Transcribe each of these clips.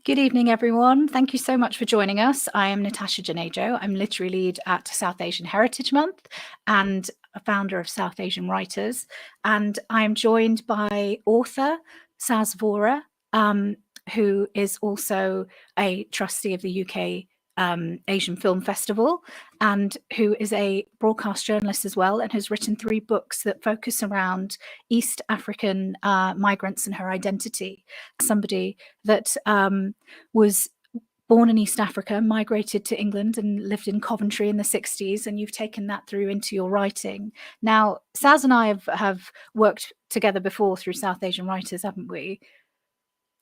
Good evening, everyone. Thank you so much for joining us. I am Natasha Junejo. I'm literary lead at South Asian Heritage Month and a founder of South Asian Writers. And I'm joined by author Saz Vora, who is also a trustee of the UK Asian Film Festival, and who is a broadcast journalist as well, and has written 3 books that focus around East African migrants and her identity. Somebody that was born in East Africa, migrated to England and lived in Coventry in the 60s, and you've taken that through into your writing. Now, Saz and I have worked together before through South Asian Writers, haven't we?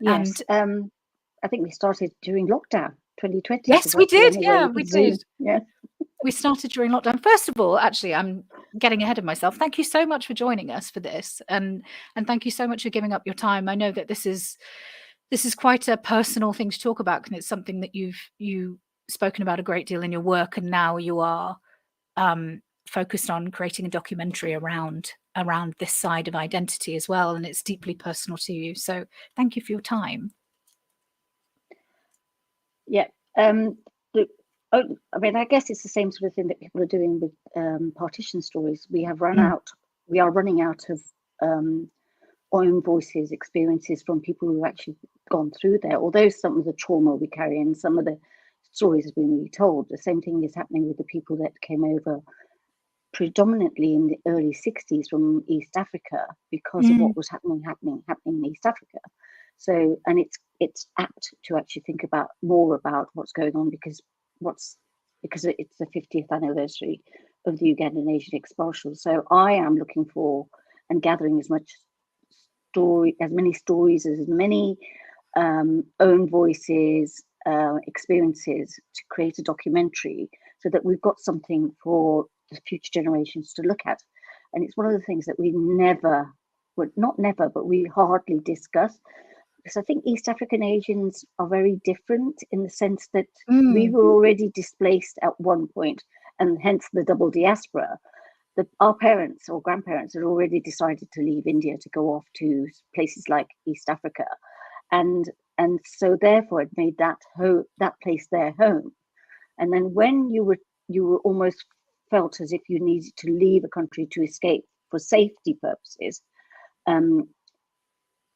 Yes, and I think we started during lockdown 2020. Yes, we did. Yeah, we did. Yeah. We started during lockdown. First of all, actually, I'm getting ahead of myself. Thank you so much for joining us for this, and thank you so much for giving up your time. I know that this is quite a personal thing to talk about, and it's something that you've spoken about a great deal in your work, and now you are focused on creating a documentary around this side of identity as well, and it's deeply personal to you. So thank you for your time. Yeah. I mean, I guess it's the same sort of thing that people are doing with partition stories. We are running out of own voices, experiences from people who have actually gone through there. Although some of the trauma we carry and some of the stories have been retold, the same thing is happening with the people that came over predominantly in the early 60s from East Africa because of what was happening in East Africa. So, and it's apt to actually think more about what's going on because it's the 50th anniversary of the Ugandan Asian expulsion. So I am looking for and gathering as many stories, as many own voices, experiences to create a documentary so that we've got something for the future generations to look at. And it's one of the things that we we hardly discuss, because I think East African Asians are very different in the sense that we were already displaced at one point, and hence the double diaspora. Our parents or grandparents had already decided to leave India to go off to places like East Africa, and so therefore it made that place their home. And then when you were almost felt as if you needed to leave a country to escape for safety purposes,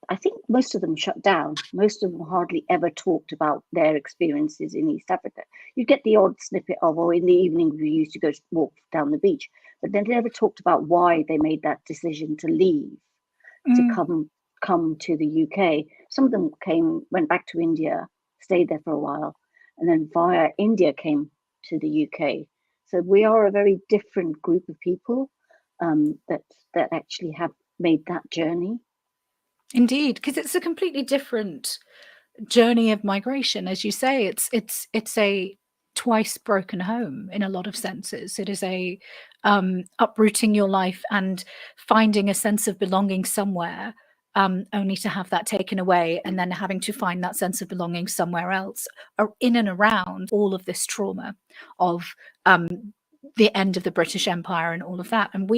I think most of them shut down. Most of them hardly ever talked about their experiences in East Africa. You get the odd snippet of, or in the evening we used to go walk down the beach, but they never talked about why they made that decision to leave, to come to the UK. Some of them went back to India, stayed there for a while, and then via India came to the UK. So we are a very different group of people that actually have made that journey. Indeed, because it's a completely different journey of migration. As you say, it's a twice broken home in a lot of senses. It is a uprooting your life and finding a sense of belonging somewhere, only to have that taken away, and then having to find that sense of belonging somewhere else, in and around all of this trauma of the end of the British Empire and all of that. And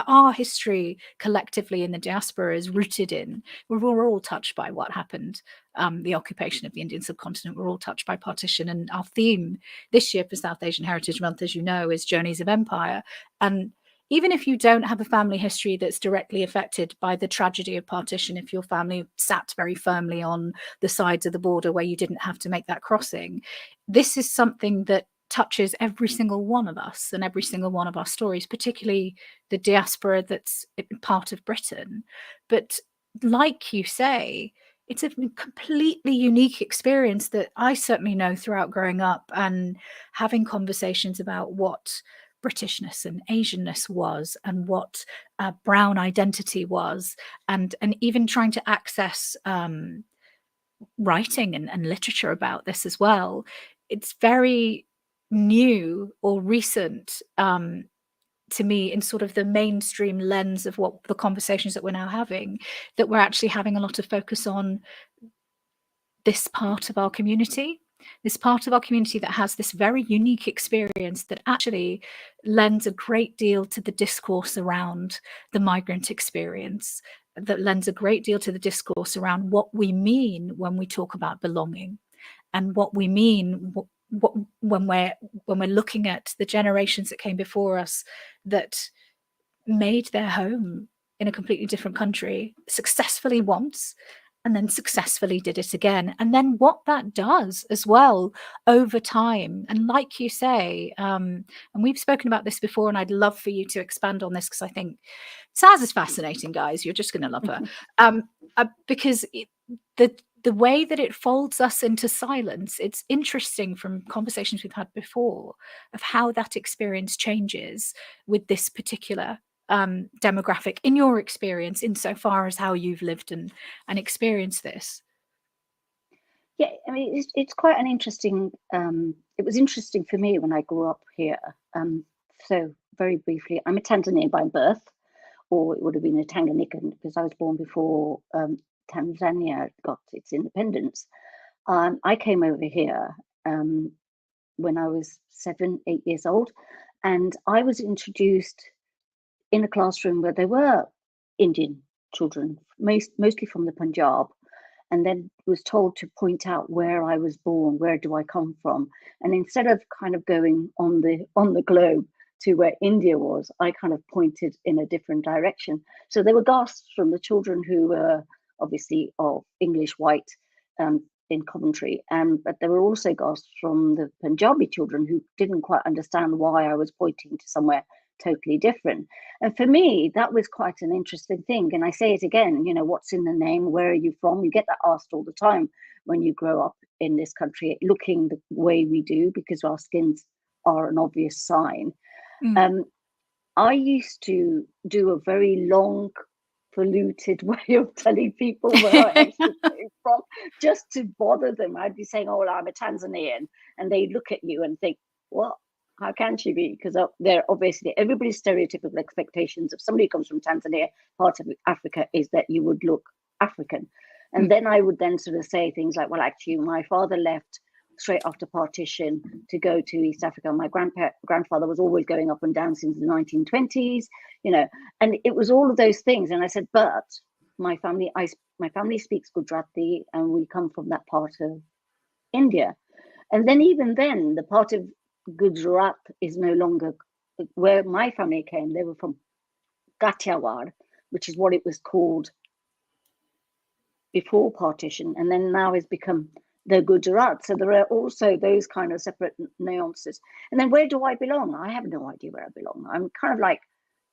our history collectively in the diaspora is rooted in, we're all touched by what happened, the occupation of the Indian subcontinent. We're all touched by partition. And our theme this year for South Asian Heritage Month, as you know, is Journeys of Empire. And even if you don't have a family history that's directly affected by the tragedy of partition, if your family sat very firmly on the sides of the border where you didn't have to make that crossing, this is something that touches every single one of us and every single one of our stories, particularly the diaspora that's part of Britain. But like you say, it's a completely unique experience that I certainly know throughout growing up and having conversations about what Britishness and Asianness was, and what brown identity was, and even trying to access writing and literature about this as well. It's very new or recent to me in sort of the mainstream lens of what the conversations that we're now having, that we're actually having a lot of focus on this part of our community that has this very unique experience that actually lends a great deal to the discourse around the migrant experience. that lends a great deal to the discourse around what we mean when we talk about belonging, and what we mean when we're looking at the generations that came before us that made their home in a completely different country successfully once, and then successfully did it again, and then what that does as well over time. And like you say, and we've spoken about this before, and I'd love for you to expand on this, because I think Saz is fascinating, guys. You're just going to love her, because the way that it folds us into silence, it's interesting from conversations we've had before of how that experience changes with this particular demographic, in your experience, insofar as how you've lived and experienced this. Yeah, I mean, it's quite an interesting, it was interesting for me when I grew up here. So very briefly, I'm a Tanzanian by birth, or it would have been a Tanganyika, because I was born before Tanzania got its independence. I came over here when I was 7, 8 years old, and I was introduced in a classroom where there were Indian children, mostly from the Punjab, and then was told to point out where I was born, where do I come from, and instead of kind of going on the globe to where India was, I kind of pointed in a different direction. So there were gasps from the children who were obviously of English white in Coventry, but there were also gasps from the Punjabi children who didn't quite understand why I was pointing to somewhere totally different. And for me, that was quite an interesting thing. And I say it again, what's in the name? Where are you from? You get that asked all the time when you grow up in this country, looking the way we do, because our skins are an obvious sign. I used to do a very long, polluted way of telling people where I actually came from, just to bother them. I'd be saying, oh, well, I'm a Tanzanian. And they look at you and think, what? How can she be? Because they're obviously, everybody's stereotypical expectations of somebody who comes from Tanzania, part of Africa, is that you would look African. And then I would then sort of say things like, well, actually, my father left straight after partition to go to East Africa. My grandfather was always going up and down since the 1920s, and it was all of those things. And I said, but my family speaks Gujarati, and we come from that part of India. And then even then, the part of Gujarat is no longer where my family came. They were from Kathiawar, which is what it was called before partition, and then now has become the Gujarat. So there are also those kind of separate nuances. And then where do I belong? I have no idea where I belong. I'm kind of like,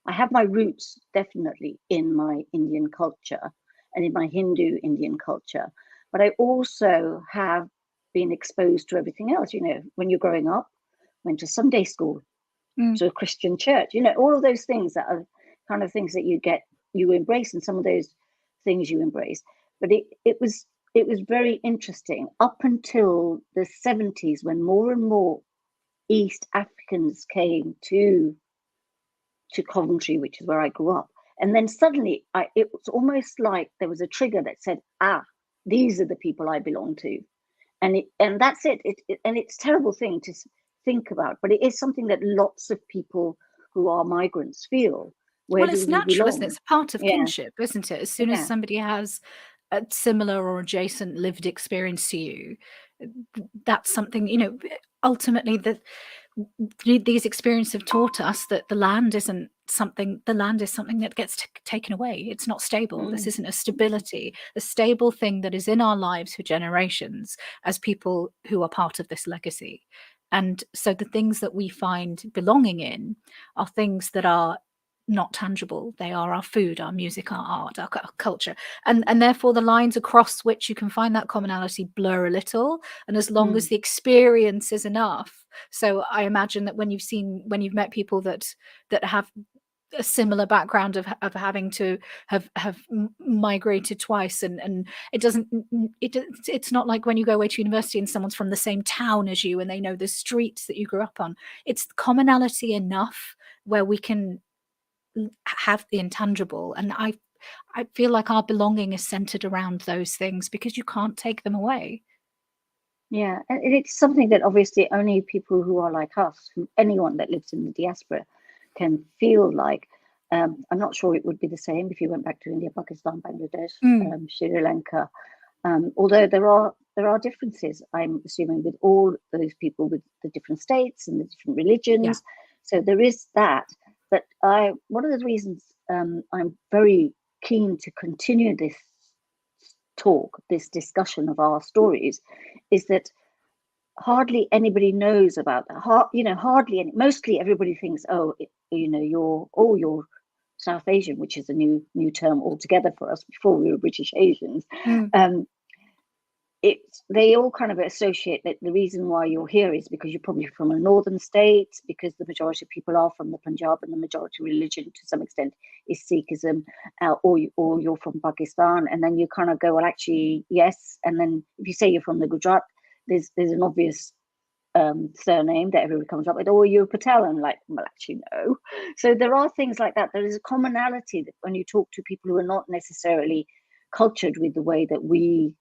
I have my roots definitely in my Indian culture and in my Hindu Indian culture, but I also have been exposed to everything else. When you're growing up, went to Sunday school, to a Christian church, all of those things that are kind of things that you embrace, and some of those things you embrace. But it was very interesting up until the 70s, when more and more East Africans came to Coventry, which is where I grew up. And then suddenly it was almost like there was a trigger that said, these are the people I belong to. And that's it. And it's a terrible thing to think about, but it is something that lots of people who are migrants feel. Well, it's natural, isn't it? It's a part of kinship, isn't it? As soon as somebody has a similar or adjacent lived experience to you, that's something, ultimately that these experiences have taught us that the land is something that gets taken away. It's not stable. This isn't a stable thing that is in our lives for generations as people who are part of this legacy. And so the things that we find belonging in are things that are not tangible. They are our food, our music, our art, our culture, and therefore the lines across which you can find that commonality blur a little. And as long as the experience is enough, so I imagine that when you've met people that have a similar background of having to have migrated twice, and it's not like when you go away to university and someone's from the same town as you and they know the streets that you grew up on. It's commonality enough where we can have the intangible, and I feel like our belonging is centered around those things because you can't take them away. Yeah, and it's something that obviously only people who are like us, anyone that lives in the diaspora, can feel like. I'm not sure it would be the same if you went back to India, Pakistan, Bangladesh, Sri Lanka. Although there are differences, I'm assuming, with all those people with the different states and the different religions. So there is that. But one of the reasons I'm very keen to continue this talk, this discussion of our stories, is that hardly anybody knows about that. Mostly everybody thinks, you're South Asian, which is a new term altogether for us. Before we were British Asians. They all kind of associate that the reason why you're here is because you're probably from a northern state, because the majority of people are from the Punjab, and the majority religion to some extent is Sikhism, or you're from Pakistan, and then you kind of go, well, actually, yes. And then if you say you're from the Gujarat, there's an obvious surname that everybody comes up with, or you're Patel, and like, well, actually, no. So there are things like that. There is a commonality that when you talk to people who are not necessarily cultured with the way that we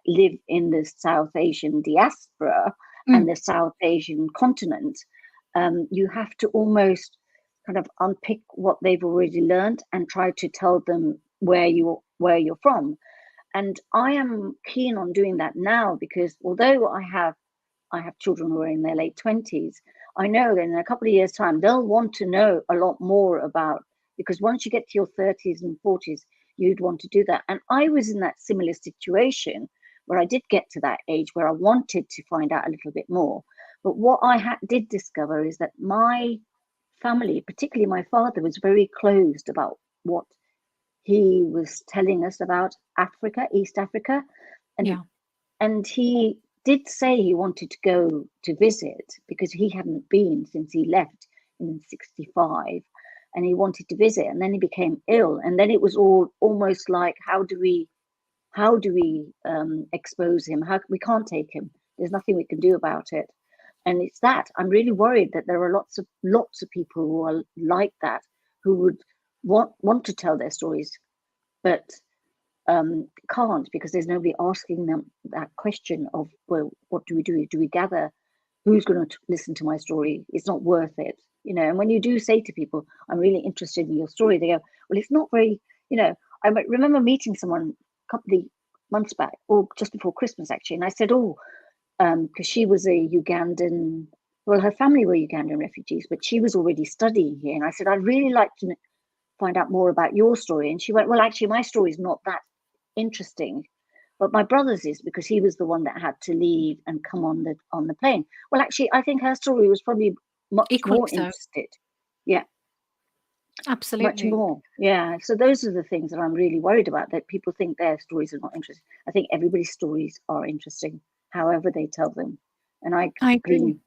live in the South Asian diaspora and the South Asian continent, you have to almost kind of unpick what they've already learned and try to tell them where you're from. And I am keen on doing that now, because although I have children who are in their late 20s, I know that in a couple of years' time, they'll want to know a lot more about, because once you get to your 30s and 40s, you'd want to do that. And I was in that similar situation where I did get to that age where I wanted to find out a little bit more. But what I did discover is that my family, particularly my father, was very closed about what he was telling us about Africa, East Africa. And he did say he wanted to go to visit because he hadn't been since he left in 65. And he wanted to visit, and then he became ill, and then it was almost like, how do we expose him? We can't take him. There's nothing we can do about it. And it's that I'm really worried that there are lots of people who are like that, who would want to tell their stories, but can't, because there's nobody asking them that question of, well, what do we do? Do we gather? Who's going to listen to my story? It's not worth it. And when you do say to people, I'm really interested in your story, they go, well, it's not very, I remember meeting someone a couple of months back, or just before Christmas, actually. And I said, because she was a Ugandan, well, her family were Ugandan refugees, but she was already studying here. And I said, I'd really like to find out more about your story. And she went, well, actually, my story is not that interesting, but my brother's is, because he was the one that had to leave and come on the plane. Well, actually, I think her story was probably much more interested. Yeah, absolutely, much more. Yeah. So those are the things that I'm really worried about, that people think their stories are not interesting. I think everybody's stories are interesting, however they tell them. And I agree.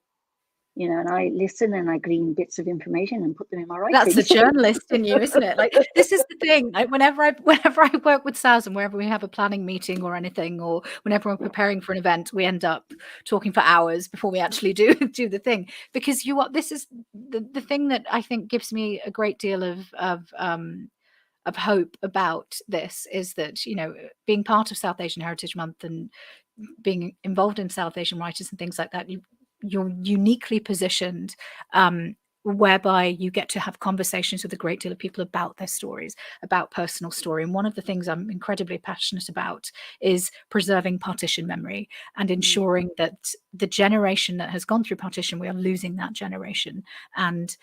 And I listen and I glean bits of information and put them in my writing. That's the journalist in you, isn't it? Like, this is the thing. Like, whenever I work with Saz, and wherever we have a planning meeting or anything, or whenever we're preparing for an event, we end up talking for hours before we actually do the thing. Because this is the thing that I think gives me a great deal of hope about this, is that, being part of South Asian Heritage Month and being involved in South Asian writers and things like that, you're uniquely positioned, whereby you get to have conversations with a great deal of people about their stories, about personal story. And one of the things I'm incredibly passionate about is preserving partition memory and ensuring that the generation that has gone through partition, we are losing that generation, and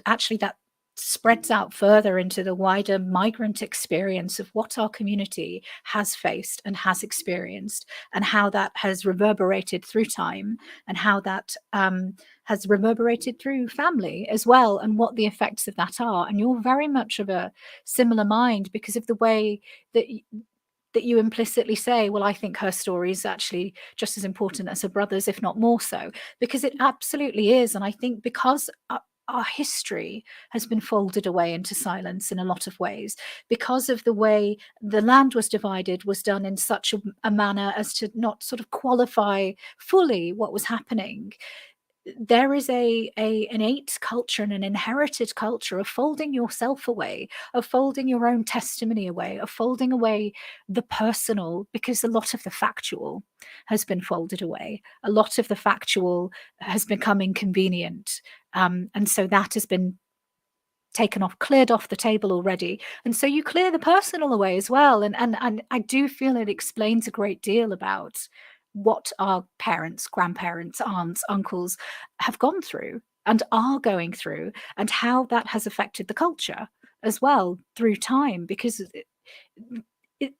actually that spreads out further into the wider migrant experience of what our community has faced and has experienced, and how that has reverberated through time, and how that has reverberated through family as well, and what the effects of that are. And you're very much of a similar mind, because of the way that you implicitly say, well, I think her story is actually just as important as her brother's, if not more so, because it absolutely is. And I think because our history has been folded away into silence in a lot of ways, because of the way the land was divided was done in such a manner as to not sort of qualify fully what was happening. There is an innate culture and an inherited culture of folding yourself away, of folding your own testimony away, of folding away the personal, because a lot of the factual has been folded away. A lot of the factual has become inconvenient. And so that has been cleared off the table already. And so you clear the personal away as well. And I do feel it explains a great deal about what our parents, grandparents, aunts, uncles have gone through and are going through, and how that has affected the culture as well through time, because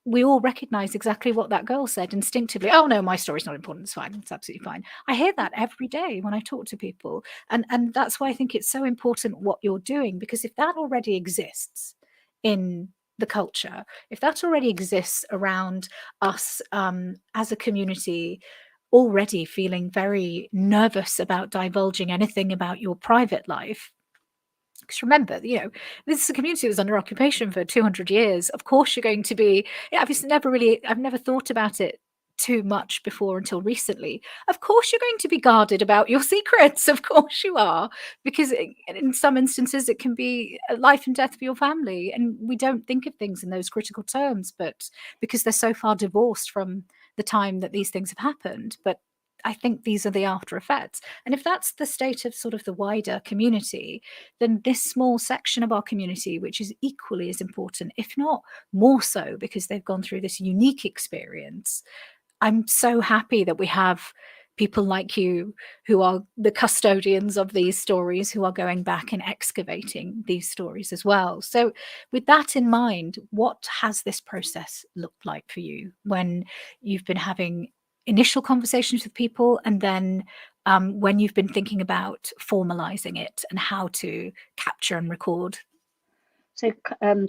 we all recognize exactly what that girl said instinctively. Oh no, my story's not important. It's fine. It's absolutely fine. I hear that every day when I talk to people. And that's why I think it's so important what you're doing, because if that already exists in the culture, if that already exists around us as a community, already feeling very nervous about divulging anything about your private life, because remember, this is a community that was under occupation for 200 years. Of course, you're going to be. I've never thought about it too much before until recently. Of course, you're going to be guarded about your secrets. Of course, you are, because in some instances it can be life and death for your family, and we don't think of things in those critical terms, but because they're so far divorced from the time that these things have happened. But I think these are the after effects. And if that's the state of sort of the wider community, then this small section of our community, which is equally as important, if not more so, because they've gone through this unique experience, I'm so happy that we have people like you who are the custodians of these stories, who are going back and excavating these stories as well. So with that in mind, what has this process looked like for you when you've been having initial conversations with people, and then when you've been thinking about formalizing it and how to capture and record? So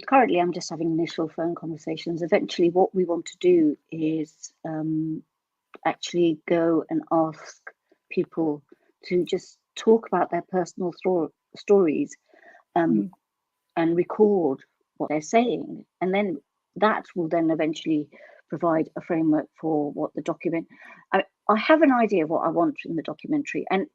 currently I'm just having initial phone conversations. Eventually what we want to do is actually go and ask people to just talk about their personal stories and record what they're saying. And then that will then eventually provide a framework for what the document. I have an idea of what I want in the documentary. And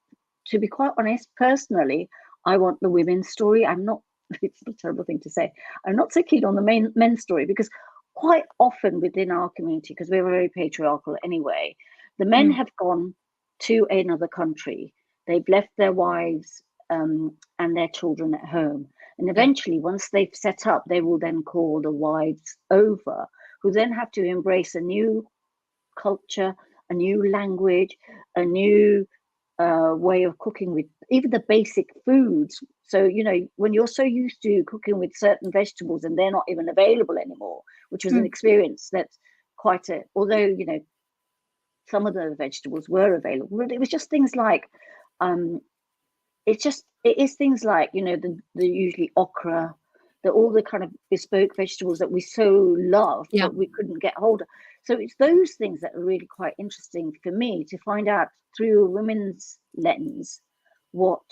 to be quite honest, personally, I want the women's story. I'm not, it's a terrible thing to say, I'm not so keen on the men's story, because quite often within our community, because we're very patriarchal anyway, the men have gone to another country. They've left their wives and their children at home. And eventually, once they've set up, they will then call the wives over, who then have to embrace a new culture, a new language, a new way of cooking with even the basic foods. So, when you're so used to cooking with certain vegetables and they're not even available anymore, which was an experience that's although, some of the vegetables were available, but it was just things like, it is things like, the usually okra, all the kind of bespoke vegetables that we so love, but we couldn't get hold of. So it's those things that are really quite interesting for me to find out through a women's lens what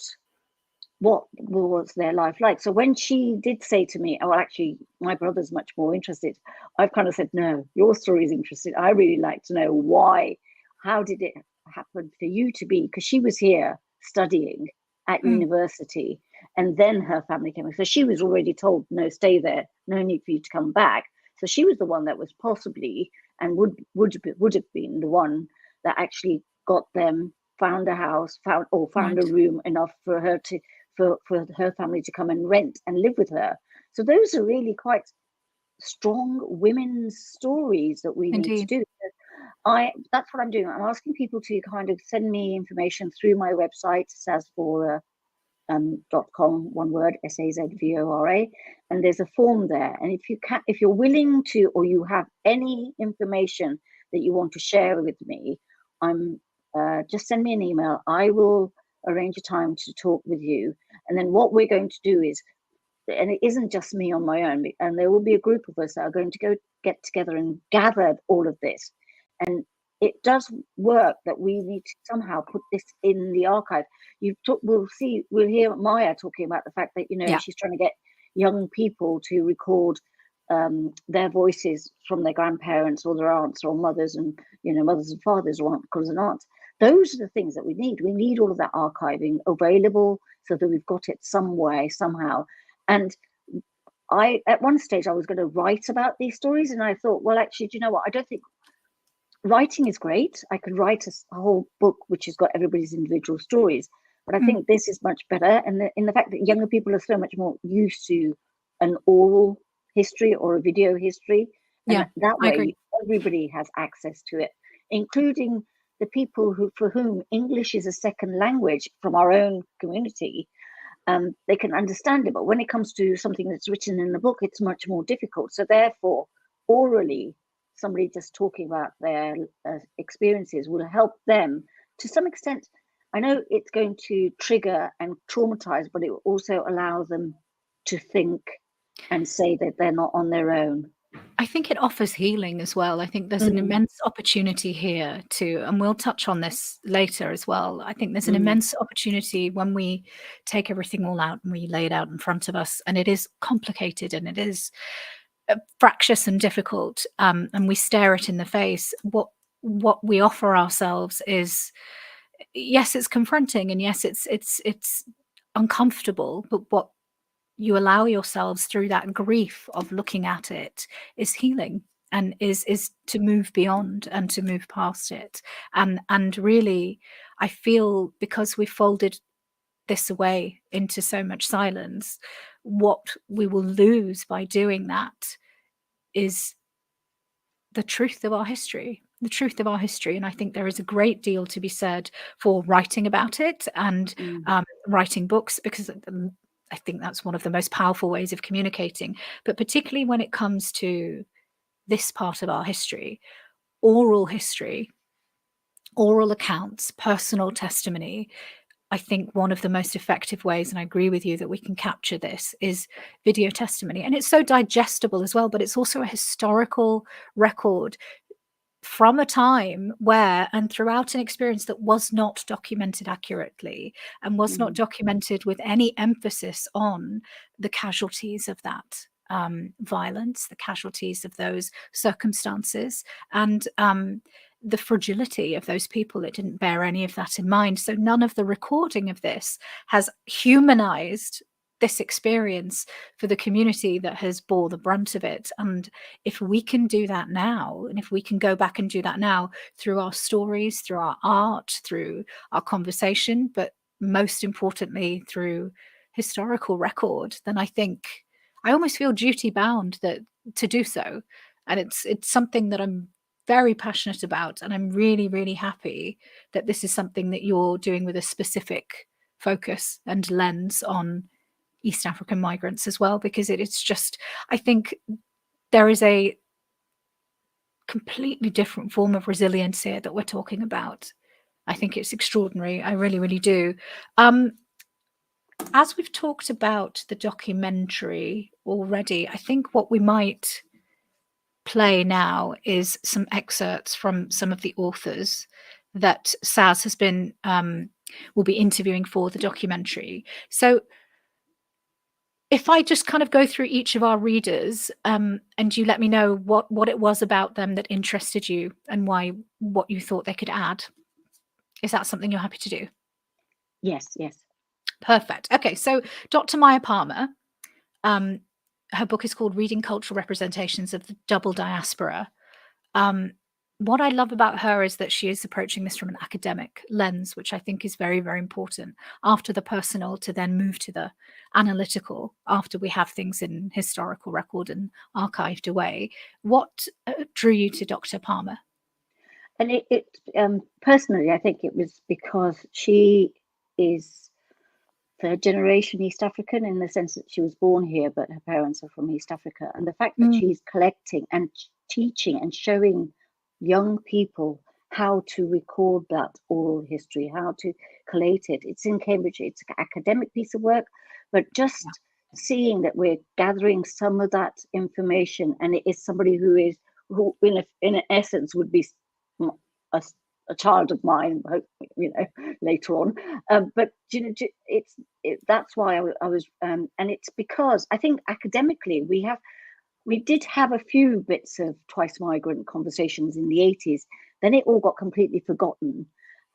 was their life like. So when she did say to me, oh, well, actually, my brother's much more interested, I've kind of said, no, your story is interesting. I really like to know why, how did it happen for you to be, because she was here studying at university, and then her family came. So she was already told, no, stay there, no need for you to come back. So she was the one that was possibly and would have been the one that actually got them, found a house, found a room enough for her to for her family to come and rent and live with her. So those are really quite strong women's stories that we need to do. That's what I'm doing. I'm asking people to kind of send me information through my website, sazvora.com, one word, SAZVORA, and there's a form there. And if you're willing to, or you have any information that you want to share with me, just send me an email. I will arrange a time to talk with you. And then what we're going to do is, and it isn't just me on my own, and there will be a group of us that are going to go get together and gather all of this. And it does work that we need to somehow put this in the archive. We'll hear Maya talking about the fact that, she's trying to get young people to record their voices from their grandparents or their aunts or mothers and, mothers and fathers or uncles and aunts. Those are the things that we need. We need all of that archiving available so that we've got it some way, somehow. And at one stage, I was going to write about these stories, and I thought, well, actually, do you know what? I don't think writing is great. I could write a whole book which has got everybody's individual stories, But I think this is much better, and in the fact that younger people are so much more used to an oral history or a video history, and that I agree. way everybody has access to it, including the people for whom English is a second language from our own community. They can understand it, but when it comes to something that's written in the book, it's much more difficult. So therefore, orally, somebody just talking about their experiences will help them to some extent. I know it's going to trigger and traumatize, but it will also allow them to think and say that they're not on their own. I think it offers healing as well. I think there's an immense opportunity here and we'll touch on this later as well. I think there's an immense opportunity when we take everything all out and we lay it out in front of us, and it is complicated and it is fractious and difficult, and we stare it in the face. What we offer ourselves is, yes, it's confronting, and yes, it's uncomfortable, but what you allow yourselves through that grief of looking at it is healing, and is to move beyond and to move past it. And really, I feel, because we've folded this away into so much silence, what we will lose by doing that is the truth of our history. And I think there is a great deal to be said for writing about it and writing books, because I think that's one of the most powerful ways of communicating. But particularly when it comes to this part of our history, oral accounts, personal testimony, I think one of the most effective ways, and I agree with you, that we can capture this is video testimony. And it's so digestible as well, but it's also a historical record from a time where, and throughout an experience that was not documented accurately and was not documented with any emphasis on the casualties of that violence, the casualties of those circumstances, and the fragility of those people. It didn't bear any of that in mind. So none of the recording of this has humanized this experience for the community that has bore the brunt of it. And if we can do that now, and if we can go back and do that now through our stories, through our art, through our conversation, but most importantly through historical record, then I think I almost feel duty bound to do so. And it's something that I'm very passionate about, and I'm really, really happy that this is something that you're doing with a specific focus and lens on East African migrants as well, because it's just, I think there is a completely different form of resilience here that we're talking about. I think it's extraordinary. I really, really do. As we've talked about the documentary already, I think what we might play now is some excerpts from some of the authors that Saz has been will be interviewing for the documentary. So if I just kind of go through each of our readers, and you let me know what it was about them that interested you and what you thought they could add. Is that something you're happy to do? Yes. Perfect. Okay, so Dr. Maya Parmar, her book is called Reading Cultural Representations of the Double Diaspora. What I love about her is that she is approaching this from an academic lens, which I think is very, very important, after the personal to then move to the analytical after we have things in historical record and archived away. What drew you to Dr. Parmar? And it personally, I think it was because she is third generation East African, in the sense that she was born here, but her parents are from East Africa. And the fact that she's collecting and teaching and showing young people how to record that oral history, how to collate it. It's in Cambridge, it's an academic piece of work, but just seeing that we're gathering some of that information, and it is somebody who in essence would be a child of mine, later on. But that's why I was, and it's because I think academically we did have a few bits of twice migrant conversations in the 80s. Then it all got completely forgotten.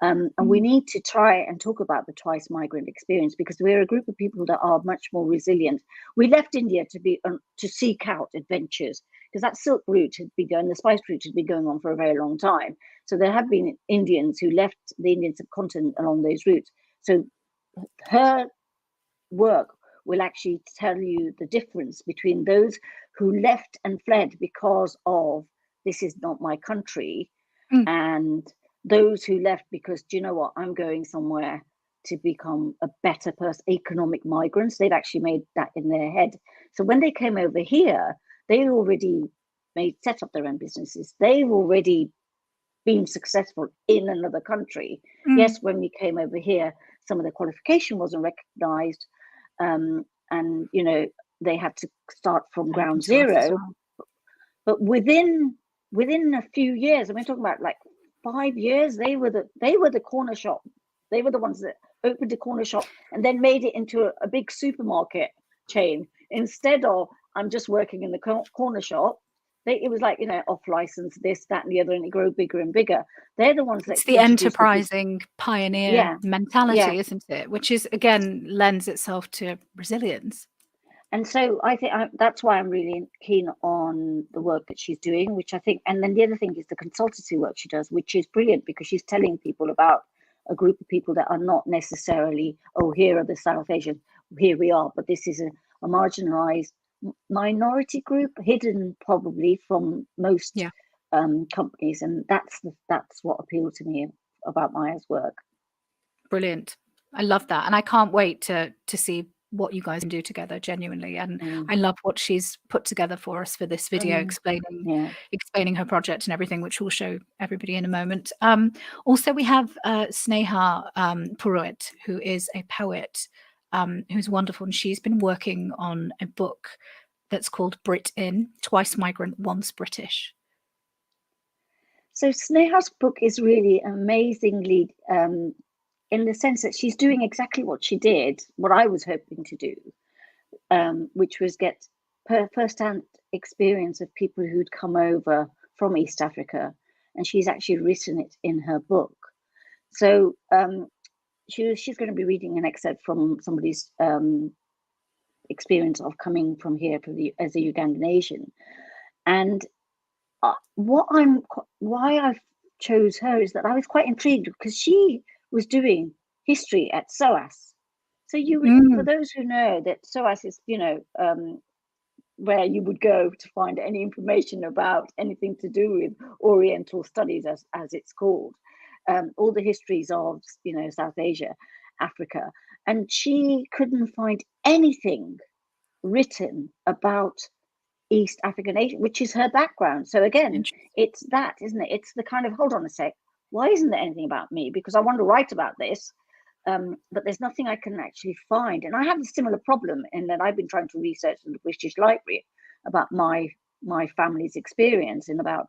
And we need to try and talk about the twice migrant experience, because we're a group of people that are much more resilient. We left India to seek out adventures, because that silk route had been going, the spice route had been going on for a very long time. So there have been Indians who left the Indian subcontinent along those routes. So her work will actually tell you the difference between those who left and fled because of this is not my country, and those who left because, do you know what, I'm going somewhere to become a better person, economic migrants. They've actually made that in their head. So when they came over here, they already set up their own businesses. They've already been successful in another country. Yes, when we came over here, some of the qualification wasn't recognized, and they had to start from ground zero. But within a few years, and we're talking about like 5 years, they were the corner shop. They were the ones that opened a corner shop and then made it into a big supermarket chain. Instead of, I'm just working in the corner shop, it was like, off license, this, that, and the other, and it grew bigger and bigger. They're the ones that it's the enterprising pioneer mentality, isn't it? Which is, again, lends itself to resilience. And so I think that's why I'm really keen on the work that she's doing, which I think, and then the other thing is the consultancy work she does, which is brilliant because she's telling people about a group of people that are not necessarily, oh, here are the South Asians, here we are, but this is a marginalized minority group, hidden probably from most companies, and that's what appealed to me about Maya's work. Brilliant. I love that, and I can't wait to see what you guys can do together, genuinely. And I love what she's put together for us for this video, explaining her project and everything, which we'll show everybody in a moment. Also, we have Sneha Purohit, who is a poet, who's wonderful, and she's been working on a book that's called Brit In, Twice Migrant, Once British. So Sneha's book is really amazingly in the sense that she's doing exactly what she did, what I was hoping to do, which was get first-hand experience of people who'd come over from East Africa, and she's actually written it in her book. So she's going to be reading an excerpt from somebody's experience of coming from here as a Ugandan Asian. And why I chose her is that I was quite intrigued because she was doing history at SOAS. So for those who know that SOAS is, where you would go to find any information about anything to do with Oriental studies, as it's called, all the histories of, South Asia, Africa, and she couldn't find anything written about East African Asian, which is her background. So again, it's that, isn't it? It's the kind of, hold on a sec, why isn't there anything about me? Because I want to write about this, but there's nothing I can actually find. And I have a similar problem in that I've been trying to research in the British Library about my family's experience and about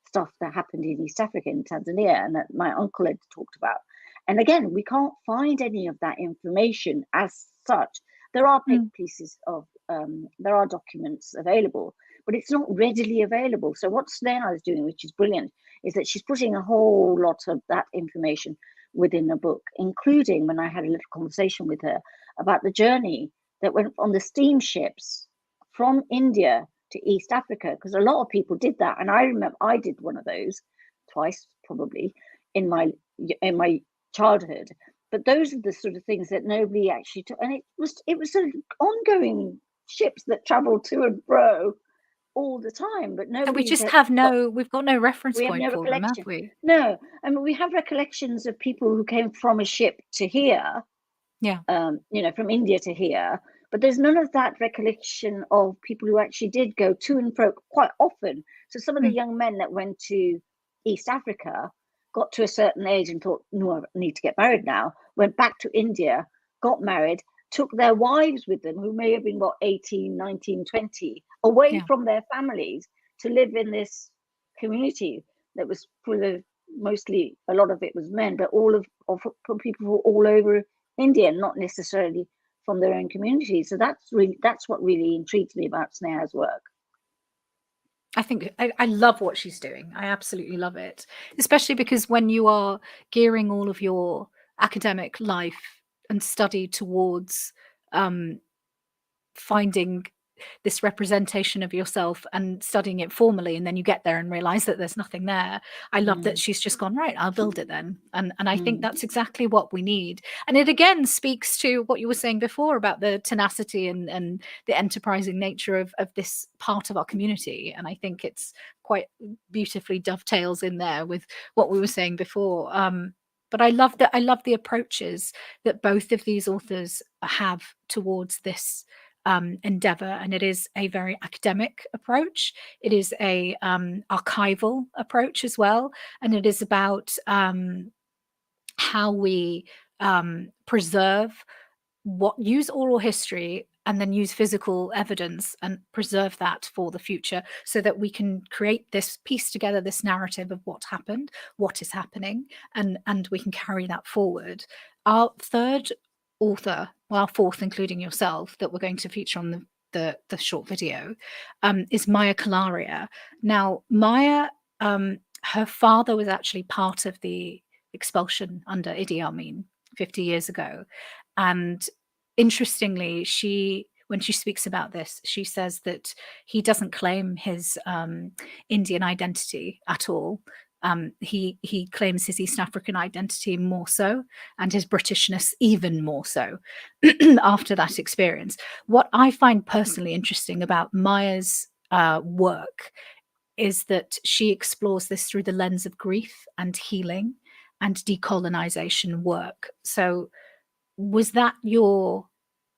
stuff that happened in East Africa, in Tanzania, and that my uncle had talked about. And again, we can't find any of that information as such. There are pieces of, there are documents available, but it's not readily available. So what Sneha is doing, which is brilliant, is that she's putting a whole lot of that information within the book, including when I had a little conversation with her about the journey that went on the steamships from India to East Africa, because a lot of people did that. And I remember I did one of those twice, probably, in my childhood. But those are the sort of things that nobody actually took. And it was sort of ongoing ships that traveled to and fro all the time. But nobody. And we just we've got no reference point for them, have we? No. I mean, we have recollections of people who came from a ship to here. Yeah. From India to here. But there's none of that recollection of people who actually did go to and fro quite often. So some of the young men that went to East Africa got to a certain age and thought, no, I need to get married now, went back to India, got married, took their wives with them, who may have been, 18, 19, 20, away from their families to live in this community that was full of, mostly, a lot of it was men, but all of people who were all over India, not necessarily from their own community. So that's what really intrigues me about Sneha's work. I think I love what she's doing. I absolutely love it, especially because when you are gearing all of your academic life and study towards finding this representation of yourself and studying it formally, and then you get there and realize that there's nothing there. I love that she's just gone, right, I'll build it then. And I think that's exactly what we need. And it again speaks to what you were saying before about the tenacity and the enterprising nature of this part of our community. And I think it's quite beautifully dovetails in there with what we were saying before. But I love the approaches that both of these authors have towards this endeavor, and it is a very academic approach. It is a archival approach as well, and it is about how we preserve use oral history and then use physical evidence and preserve that for the future, so that we can create this piece together, this narrative of what happened, what is happening, and we can carry that forward. Our third author, well, our fourth, including yourself, that we're going to feature on the short video, is Maya Kalaria. Now, Maya, her father was actually part of the expulsion under Idi Amin 50 years ago. And interestingly, when she speaks about this, she says that he doesn't claim his Indian identity at all. He claims his East African identity more so, and his Britishness even more so after that experience. What I find personally interesting about Maya's work is that she explores this through the lens of grief and healing and decolonization work. So was that your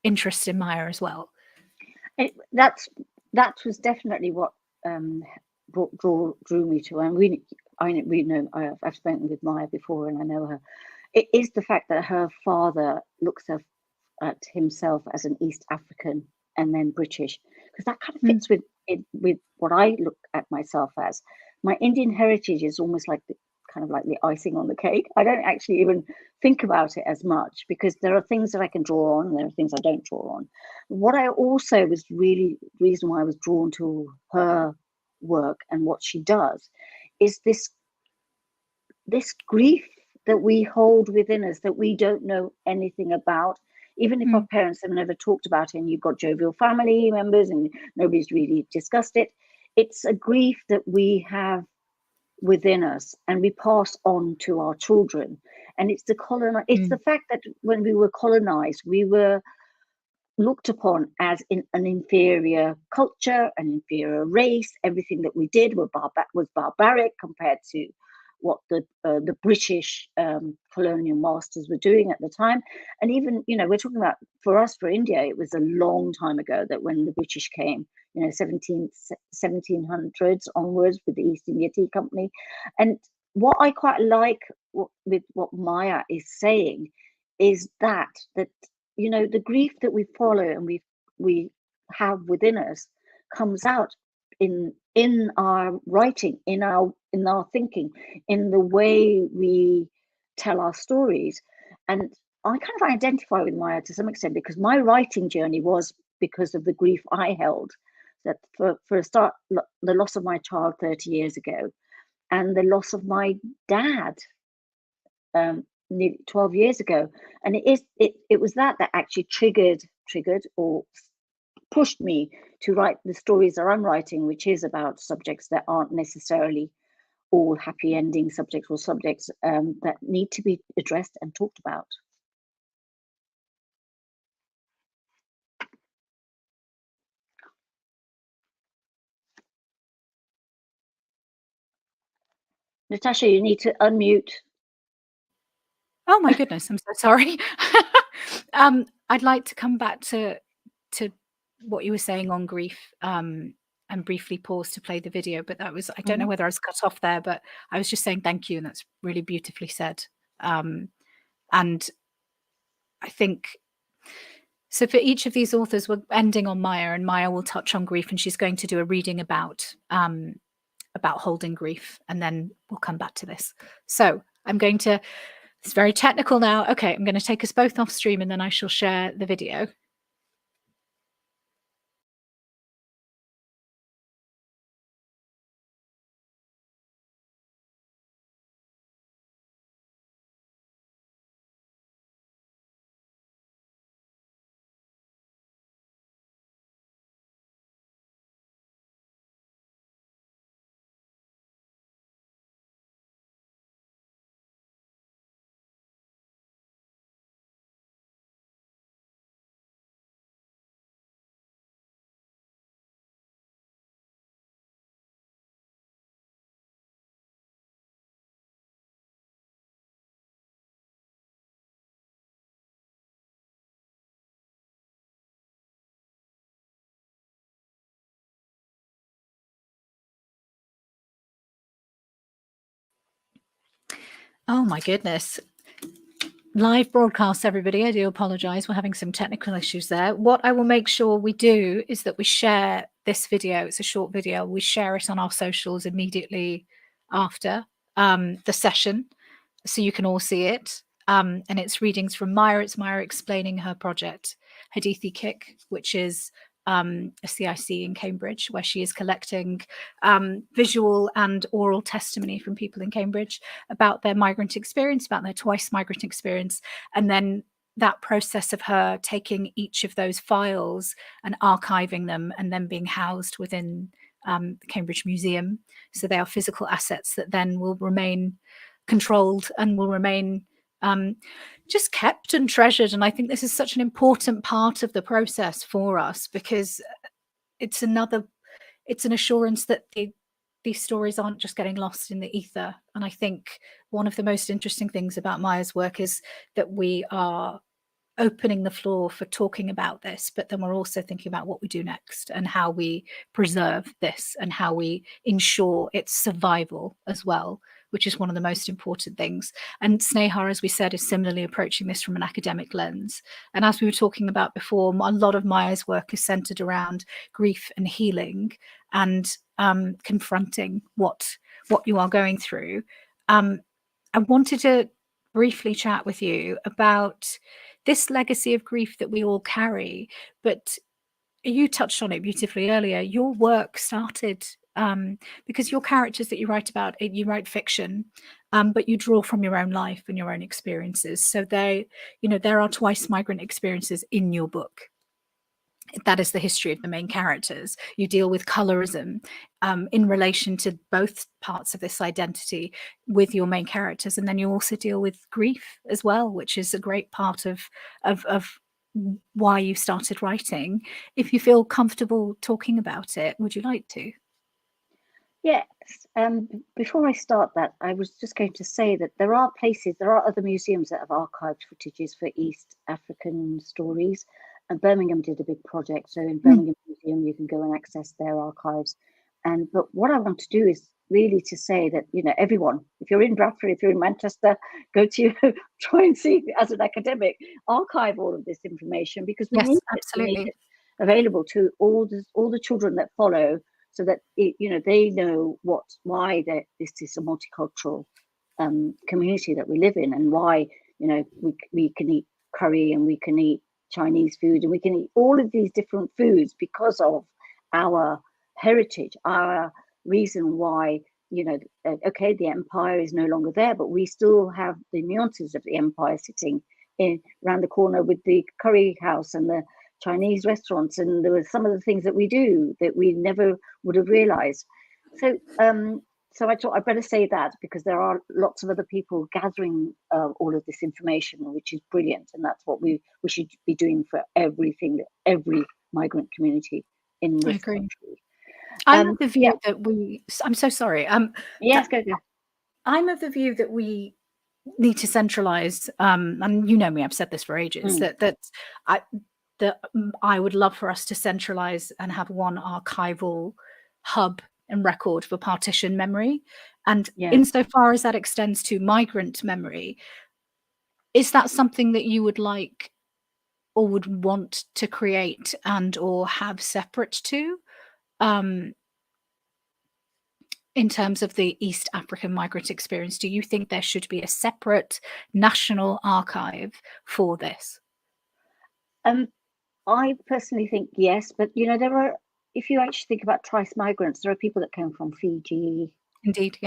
interest in Maya as well? That was definitely what drew me to her. And we know, I've spoken with Maya before, and I know her. It is the fact that her father looks at himself as an East African and then British, because that kind of fits with what I look at myself as. My Indian heritage is almost like kind of like the icing on the cake. I don't actually even think about it as much, because there are things that I can draw on and there are things I don't draw on. What I also was really reason why I was drawn to her work and what she does is this grief that we hold within us that we don't know anything about, even if our parents have never talked about it, and you've got jovial family members and nobody's really discussed it. It's a grief that we have within us and we pass on to our children. And it's the fact that when we were colonized, we were looked upon as an inferior culture, an inferior race. Everything that we did was barbaric compared to what the British colonial masters were doing at the time. And even, we're talking about, for us, for India, it was a long time ago that when the British came, 1700s onwards with the East India Tea Company. And what I quite like with what Maya is saying is that the grief that we follow and we have within us comes out in our writing, in our thinking, in the way we tell our stories. And I kind of identify with Maya to some extent, because my writing journey was because of the grief I held. That for a start, the loss of my child 30 years ago, and the loss of my dad nearly 12 years ago. And it was that actually triggered or pushed me to write the stories that I'm writing, which is about subjects that aren't necessarily all happy ending subjects, or subjects that need to be addressed and talked about. Natasha, you need to unmute. Oh my goodness, I'm so sorry. I'd like to come back to what you were saying on grief, and briefly pause to play the video, but I don't know whether I was cut off there, but I was just saying thank you, and that's really beautifully said. And I think, so for each of these authors, we're ending on Maya, and Maya will touch on grief, and she's going to do a reading about holding grief, and then we'll come back to this. So it's very technical now. Okay, I'm going to take us both off stream, and then I shall share the video. Oh my goodness. Live broadcast, everybody. I do apologize. We're having some technical issues there. What I will make sure we do is that we share this video. It's a short video. We share it on our socials immediately after the session, so you can all see it. And it's readings from Maya. It's Maya explaining her project, Hadithi Kick, which is a CIC in Cambridge, where she is collecting visual and oral testimony from people in Cambridge about their migrant experience, about their twice migrant experience, and then that process of her taking each of those files and archiving them and then being housed within the Cambridge Museum. So they are physical assets that then will remain controlled and will remain just kept and treasured. And I think this is such an important part of the process for us, because it's an assurance that these stories aren't just getting lost in the ether. And I think one of the most interesting things about Maya's work is that we are opening the floor for talking about this, but then we're also thinking about what we do next and how we preserve this and how we ensure its survival as well, which is one of the most important things. And Sneha, as we said, is similarly approaching this from an academic lens. And as we were talking about before, a lot of Maya's work is centered around grief and healing and confronting what you are going through. I wanted to briefly chat with you about this legacy of grief that we all carry, but you touched on it beautifully earlier. Your work started because your characters that you write about, you write fiction, but you draw from your own life and your own experiences. So there are twice migrant experiences in your book. That is the history of the main characters. You deal with colorism in relation to both parts of this identity with your main characters, and then you also deal with grief as well, which is a great part of why you started writing. If you feel comfortable talking about it, would you like to? Yes. Before I start that, I was just going to say that there are other museums that have archived footages for East African stories. And Birmingham did a big project. So in Birmingham Museum, you can go and access their archives. But what I want to do is really to say that, everyone, if you're in Bradford, if you're in Manchester, go to try and see, as an academic, archive all of this information, because we need it available to all the children that follow, so that they know why this is a multicultural community that we live in, and why we can eat curry and we can eat Chinese food and we can eat all of these different foods because of our heritage, our reason why the empire is no longer there, but we still have the nuances of the empire sitting around the corner with the curry house and the Chinese restaurants, and there were some of the things that we do that we never would have realized. So I thought I'd better say that, because there are lots of other people gathering all of this information, which is brilliant, and that's what we should be doing for every migrant community in this country. I'm of the view that I'm so sorry. Yes, go. I'm of the view that we need to centralize, and you know me, I've said this for ages, that I would love for us to centralize and have one archival hub and record for partition memory. And insofar as that extends to migrant memory, is that something that you would like or would want to create and or have separate to, in terms of the East African migrant experience? Do you think there should be a separate national archive for this? I personally think yes, but there are, if you actually think about twice migrants, there are people that came from Fiji, indeed,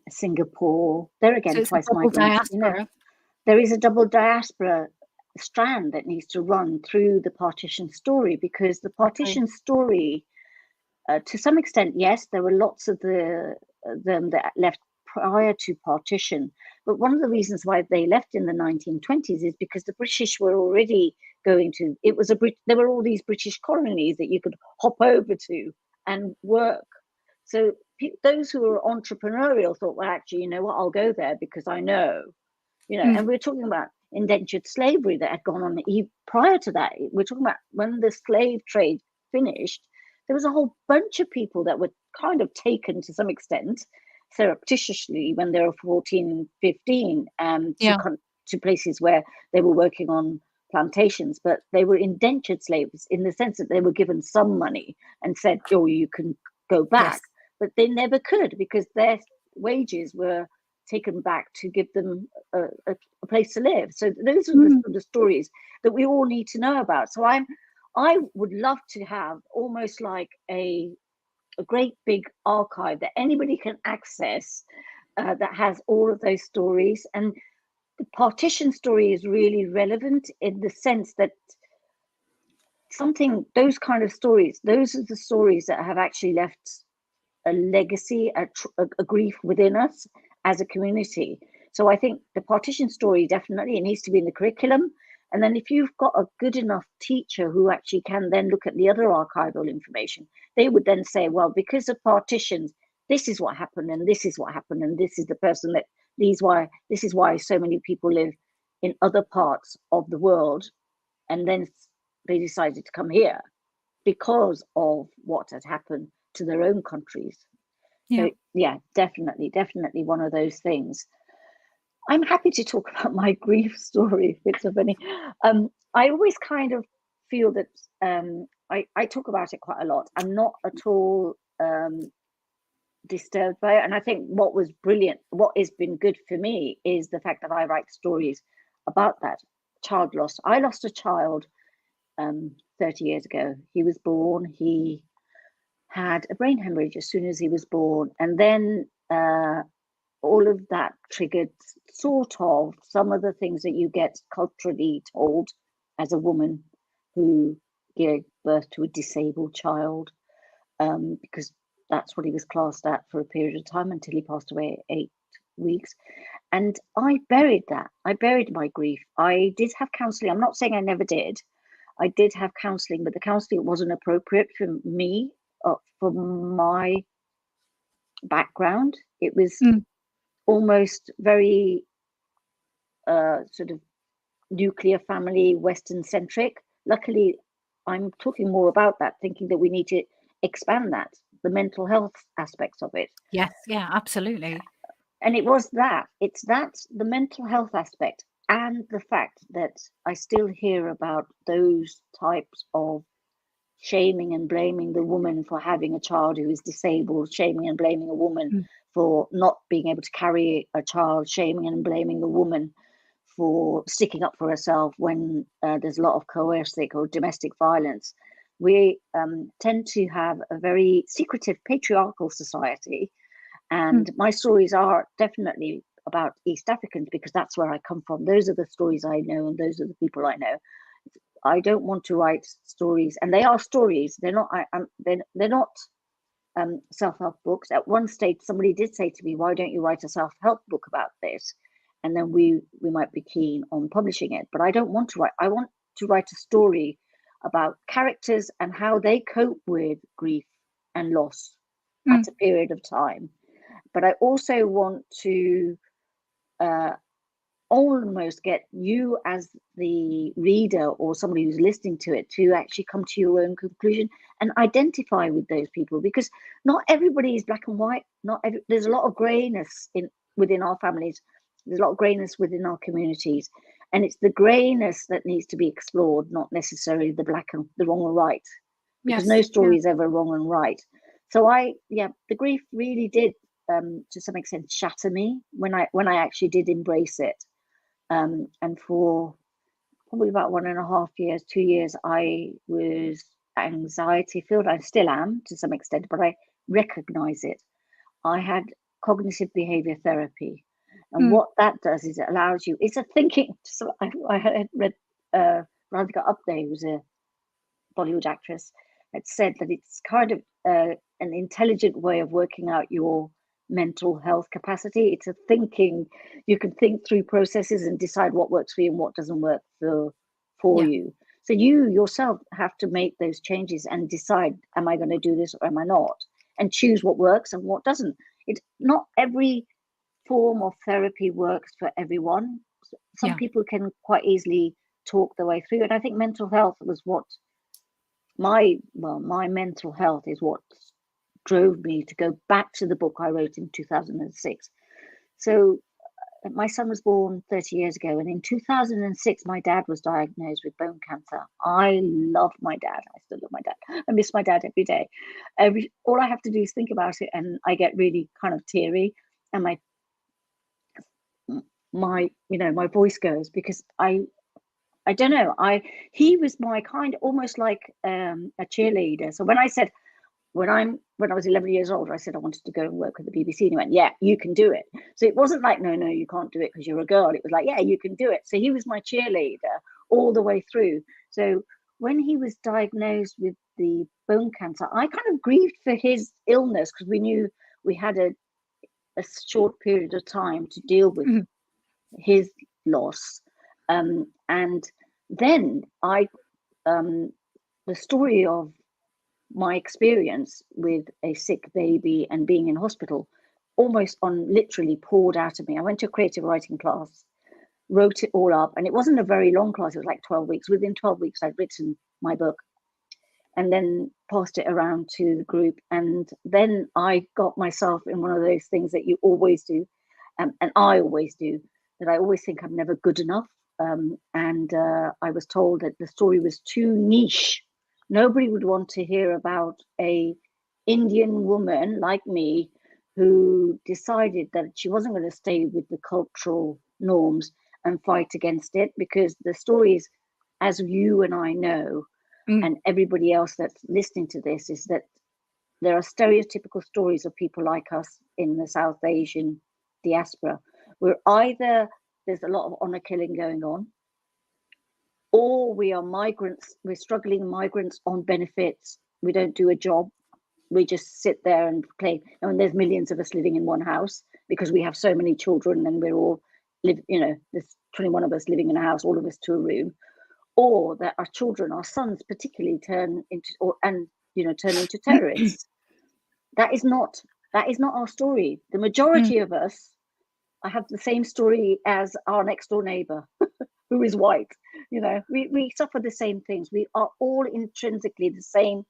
Singapore. There again, so twice migrants. There is a double diaspora strand that needs to run through the partition story, because the partition story, to some extent, yes, there were lots of them that left prior to partition. But one of the reasons why they left in the 1920s is because the British were already going to, there were all these British colonies that you could hop over to and work. So those who were entrepreneurial thought, well, actually, you know what, I'll go there because I know, and we're talking about indentured slavery that had gone on prior to that. We're talking about when the slave trade finished, there was a whole bunch of people that were kind of taken to some extent, surreptitiously when they were 14 and 15 Yeah. to places where they were working on plantations, but they were indentured slaves in the sense that they were given some money and said, oh, you can go back. Yes. But they never could, because their wages were taken back to give them a place to live. So those are the sort of stories that we all need to know about. So I would love to have almost like a great big archive that anybody can access, that has all of those stories. And the partition story is really relevant in the sense that those kind of stories, those are the stories that have actually left a legacy, a grief within us as a community. So I think the partition story, definitely, it needs to be in the curriculum. And then if you've got a good enough teacher who actually can then look at the other archival information, they would then say, well, because of partitions, this is what happened, and this is what happened, and this is the person that this is why so many people live in other parts of the world, and then they decided to come here because of what had happened to their own countries. Yeah. So yeah, definitely one of those things. I'm happy to talk about my grief story, if it's so funny. I always kind of feel that I talk about it quite a lot. I'm not at all disturbed by it. And I think what was brilliant, what has been good for me, is the fact that I write stories about that child loss. I lost a child 30 years ago. He was born, he had a brain hemorrhage as soon as he was born. And then all of that triggered sort of some of the things that you get culturally told as a woman who gave birth to a disabled child, because that's what he was classed at for a period of time until he passed away at 8 weeks. And I buried that. I buried my grief. I did have counselling. I'm not saying I never did. I did have counselling, but the counselling wasn't appropriate for me, for my background. It was almost very sort of nuclear family, Western centric. Luckily, I'm talking more about that, thinking that we need to expand that, the mental health aspects of it. Yes, yeah, absolutely. And it's the mental health aspect, and the fact that I still hear about those types of shaming and blaming the woman for having a child who is disabled, shaming and blaming a woman for not being able to carry a child, shaming and blaming a woman for sticking up for herself when there's a lot of coercive or domestic violence. We tend to have a very secretive patriarchal society, and my stories are definitely about East Africans because that's where I come from. Those are the stories I know, and those are the people I know. I don't want to write stories, and they are stories. They're not. They're not self-help books. At one stage, somebody did say to me, "Why don't you write a self-help book about this?" And then we might be keen on publishing it. But I don't want to write. I want to write a story about characters and how they cope with grief and loss at a period of time. But I also want to almost get you as the reader or somebody who's listening to it to actually come to your own conclusion and identify with those people, because not everybody is black and white. There's a lot of grayness within our families. There's a lot of grayness within our communities, and it's the grayness that needs to be explored, not necessarily the black and the wrong or right, because no story is ever wrong and right. So the grief really did to some extent shatter me when I actually did embrace it. And for probably about 1.5 years, 2 years, I was anxiety filled. I still am to some extent, but I recognize it. I had cognitive behavior therapy. And what that does is it allows you, it's a thinking. So I had read Radhika Apte, who's a Bollywood actress, had said that it's kind of an intelligent way of working out your mental health capacity. It's a thinking, you can think through processes and decide what works for you and what doesn't work for you. So you yourself have to make those changes and decide, am I going to do this or am I not? And choose what works and what doesn't. It's not every form of therapy works for everyone. Some people can quite easily talk their way through. And I think mental health was what my mental health is what drove me to go back to the book I wrote in 2006. So my son was born 30 years ago, and in 2006 my dad was diagnosed with bone cancer. I love my dad. I still love my dad. I miss my dad every day. All I have to do is think about it and I get really kind of teary, and my voice goes, because I don't know, he was my kind, almost like a cheerleader. So when I was 11 years old, I said I wanted to go and work with the BBC, and he went, yeah, you can do it. So it wasn't like, no, you can't do it because you're a girl. It was like, yeah, you can do it. So he was my cheerleader all the way through. So when he was diagnosed with the bone cancer, I kind of grieved for his illness, because we knew we had a short period of time to deal with his loss. And then the story of my experience with a sick baby and being in hospital almost literally poured out of me. I went to a creative writing class, wrote it all up, and it wasn't a very long class. It was like 12 weeks. Within 12 weeks, I'd written my book and then passed it around to the group. And then I got myself in one of those things that you always do, and I always do, that I always think I'm never good enough. And I was told that the story was too niche. Nobody would want to hear about a Indian woman like me who decided that she wasn't going to stay with the cultural norms and fight against it, because the stories, as you and I know, and everybody else that's listening to this, is that there are stereotypical stories of people like us in the South Asian diaspora, where either there's a lot of honor killing going on, or we are migrants, we're struggling migrants on benefits, we don't do a job, we just sit there and play. And there's millions of us living in one house because we have so many children, and we're all there's 21 of us living in a house, all of us to a room. Or that our children, our sons particularly, turn into terrorists. That is not our story. The majority of us, I have the same story as our next door neighbor who is white. We suffer the same things. We are all intrinsically the same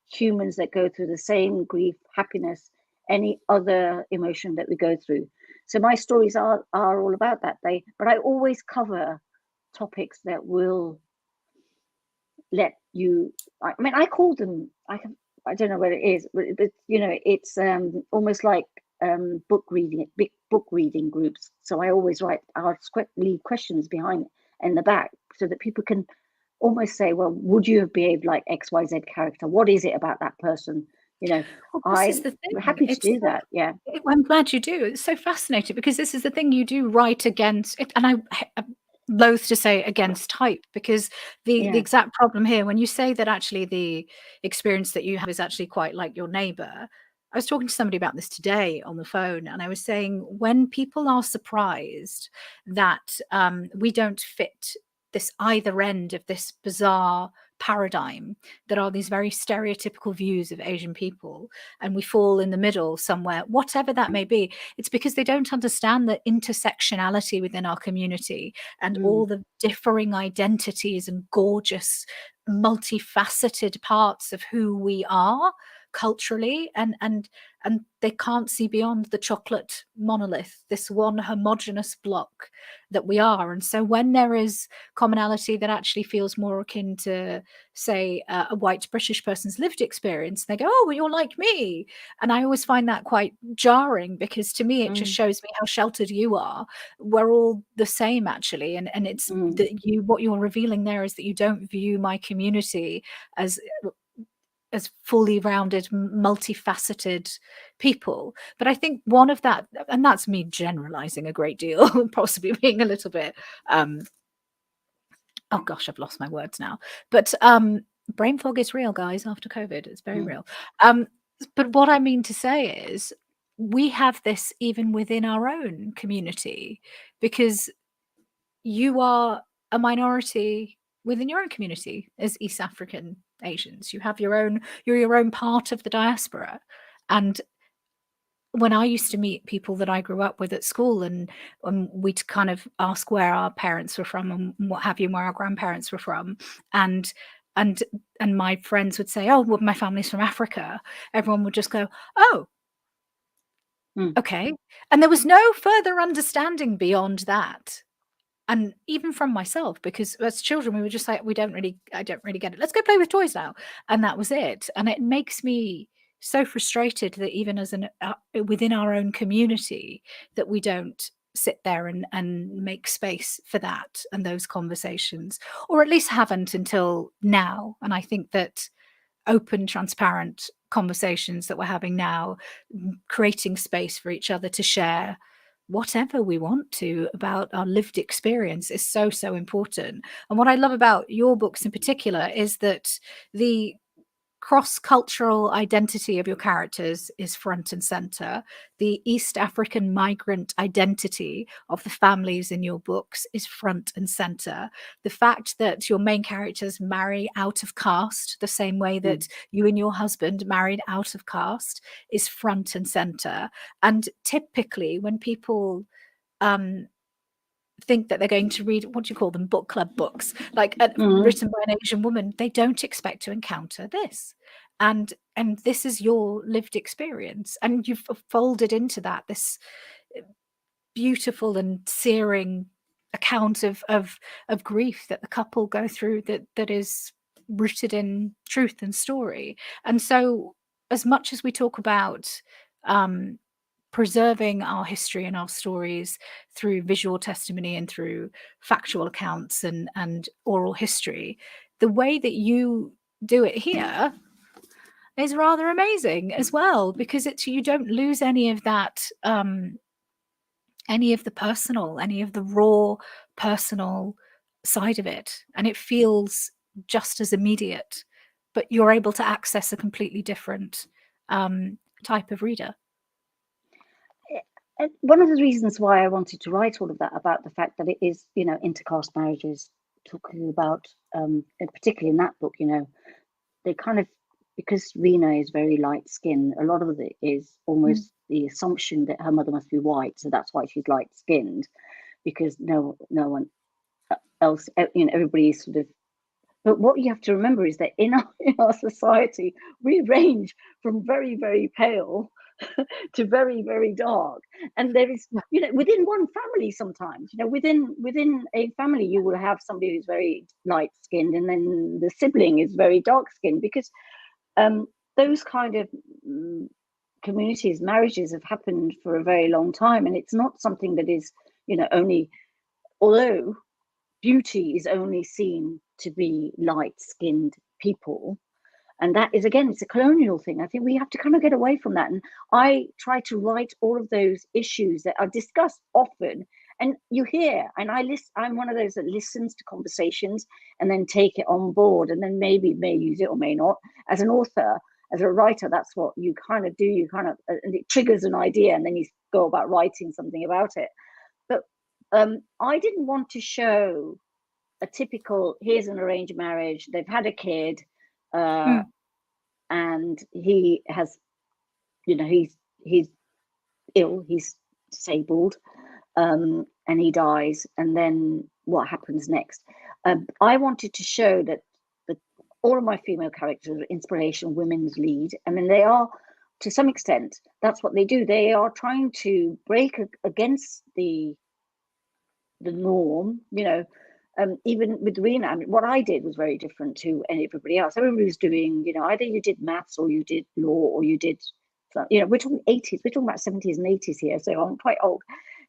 humans that go through the same grief, happiness, any other emotion that we go through. So my stories are all about that. But I always cover topics that will let you, I call them, I don't know what it is, but it's almost like book reading groups. So I always leave questions behind in the back, so that people can almost say, well, would you have behaved like XYZ character? What is it about that person? Well, this is the thing. I'm happy to do that. Yeah. I'm glad you do. It's so fascinating, because this is the thing, you do write against it, and I'm loath to say against type, because the exact problem here, when you say that actually the experience that you have is actually quite like your neighbor. I was talking to somebody about this today on the phone, and I was saying, when people are surprised that we don't fit this either end of this bizarre paradigm, that are these very stereotypical views of Asian people, and we fall in the middle somewhere, whatever that may be, it's because they don't understand the intersectionality within our community, and all the differing identities and gorgeous, multifaceted parts of who we are culturally, and they can't see beyond the chocolate monolith, this one homogenous block that we are. And so when there is commonality that actually feels more akin to, say, a white British person's lived experience, they go, oh, well, you're like me. And I always find that quite jarring, because to me it just shows me how sheltered you are. We're all the same, actually, and it's that what you're revealing there is that you don't view my community as fully rounded, multifaceted people. But I think one of that, and that's me generalizing a great deal, possibly being a little bit oh gosh, I've lost my words now, but brain fog is real, guys. After COVID, it's very real. But what I mean to say is, we have this even within our own community, because you are a minority within your own community as East African Asians. You're your own part of the diaspora. And when I used to meet people that I grew up with at school, and we'd kind of ask where our parents were from and what have you, and where our grandparents were from, and and my friends would say, oh, well, my family's from Africa, everyone would just go, oh, okay. And there was no further understanding beyond that. And even from myself, because as children, we were just like, I don't really get it. Let's go play with toys now. And that was it. And it makes me so frustrated that even as within our own community, that we don't sit there and make space for that and those conversations, or at least haven't until now. And I think that open, transparent conversations that we're having now, creating space for each other to share whatever we want to about our lived experience, is so, so important. And what I love about your books in particular is that the cross-cultural identity of your characters is front and center. The East African migrant identity of the families in your books is front and center. The fact that your main characters marry out of caste, the same way that you and your husband married out of caste, is front and center. And typically when people think that they're going to read, what do you call them, book club books, like written by an Asian woman, they don't expect to encounter this. And this is your lived experience, and you've folded into that this beautiful and searing account of grief that the couple go through, that is rooted in truth and story. And so as much as we talk about preserving our history and our stories through visual testimony and through factual accounts and oral history, the way that you do it here is rather amazing as well, because you don't lose any of that, any of the personal, any of the raw personal side of it, and it feels just as immediate, but you're able to access a completely different type of reader. One of the reasons why I wanted to write all of that, about the fact that it is, intercaste marriages, talking about, particularly in that book, they kind of, because Rena is very light skinned, a lot of it is almost the assumption that her mother must be white, so that's why she's light skinned, because no one else, everybody's sort of. But what you have to remember is that in our society, we range from very, very pale to very, very dark, and there is, within one family, sometimes, within a family, you will have somebody who's very light skinned, and then the sibling is very dark skinned, because those kind of communities, marriages have happened for a very long time, and it's not something that is, only, although beauty is only seen to be light skinned people. And that is, again, it's a colonial thing. I think we have to kind of get away from that. And I try to write all of those issues that are discussed often. And you hear, and I'm one of those that listens to conversations and then take it on board, and then maybe may use it or may not. As an author, as a writer, that's what you kind of do. You kind of, and it triggers an idea, and then you go about writing something about it. But I didn't want to show a typical, here's an arranged marriage, they've had a kid, and he has, he's ill, he's disabled, and he dies, and then what happens next? I wanted to show that all of my female characters are inspiration, women's lead. I mean, they are, to some extent, that's what they do. They are trying to break against the norm, even with Rena. I mean, what I did was very different to everybody else. Everybody was doing, either you did maths or you did law or you did, we're talking 80s, we're talking about 70s and 80s here, so I'm quite old.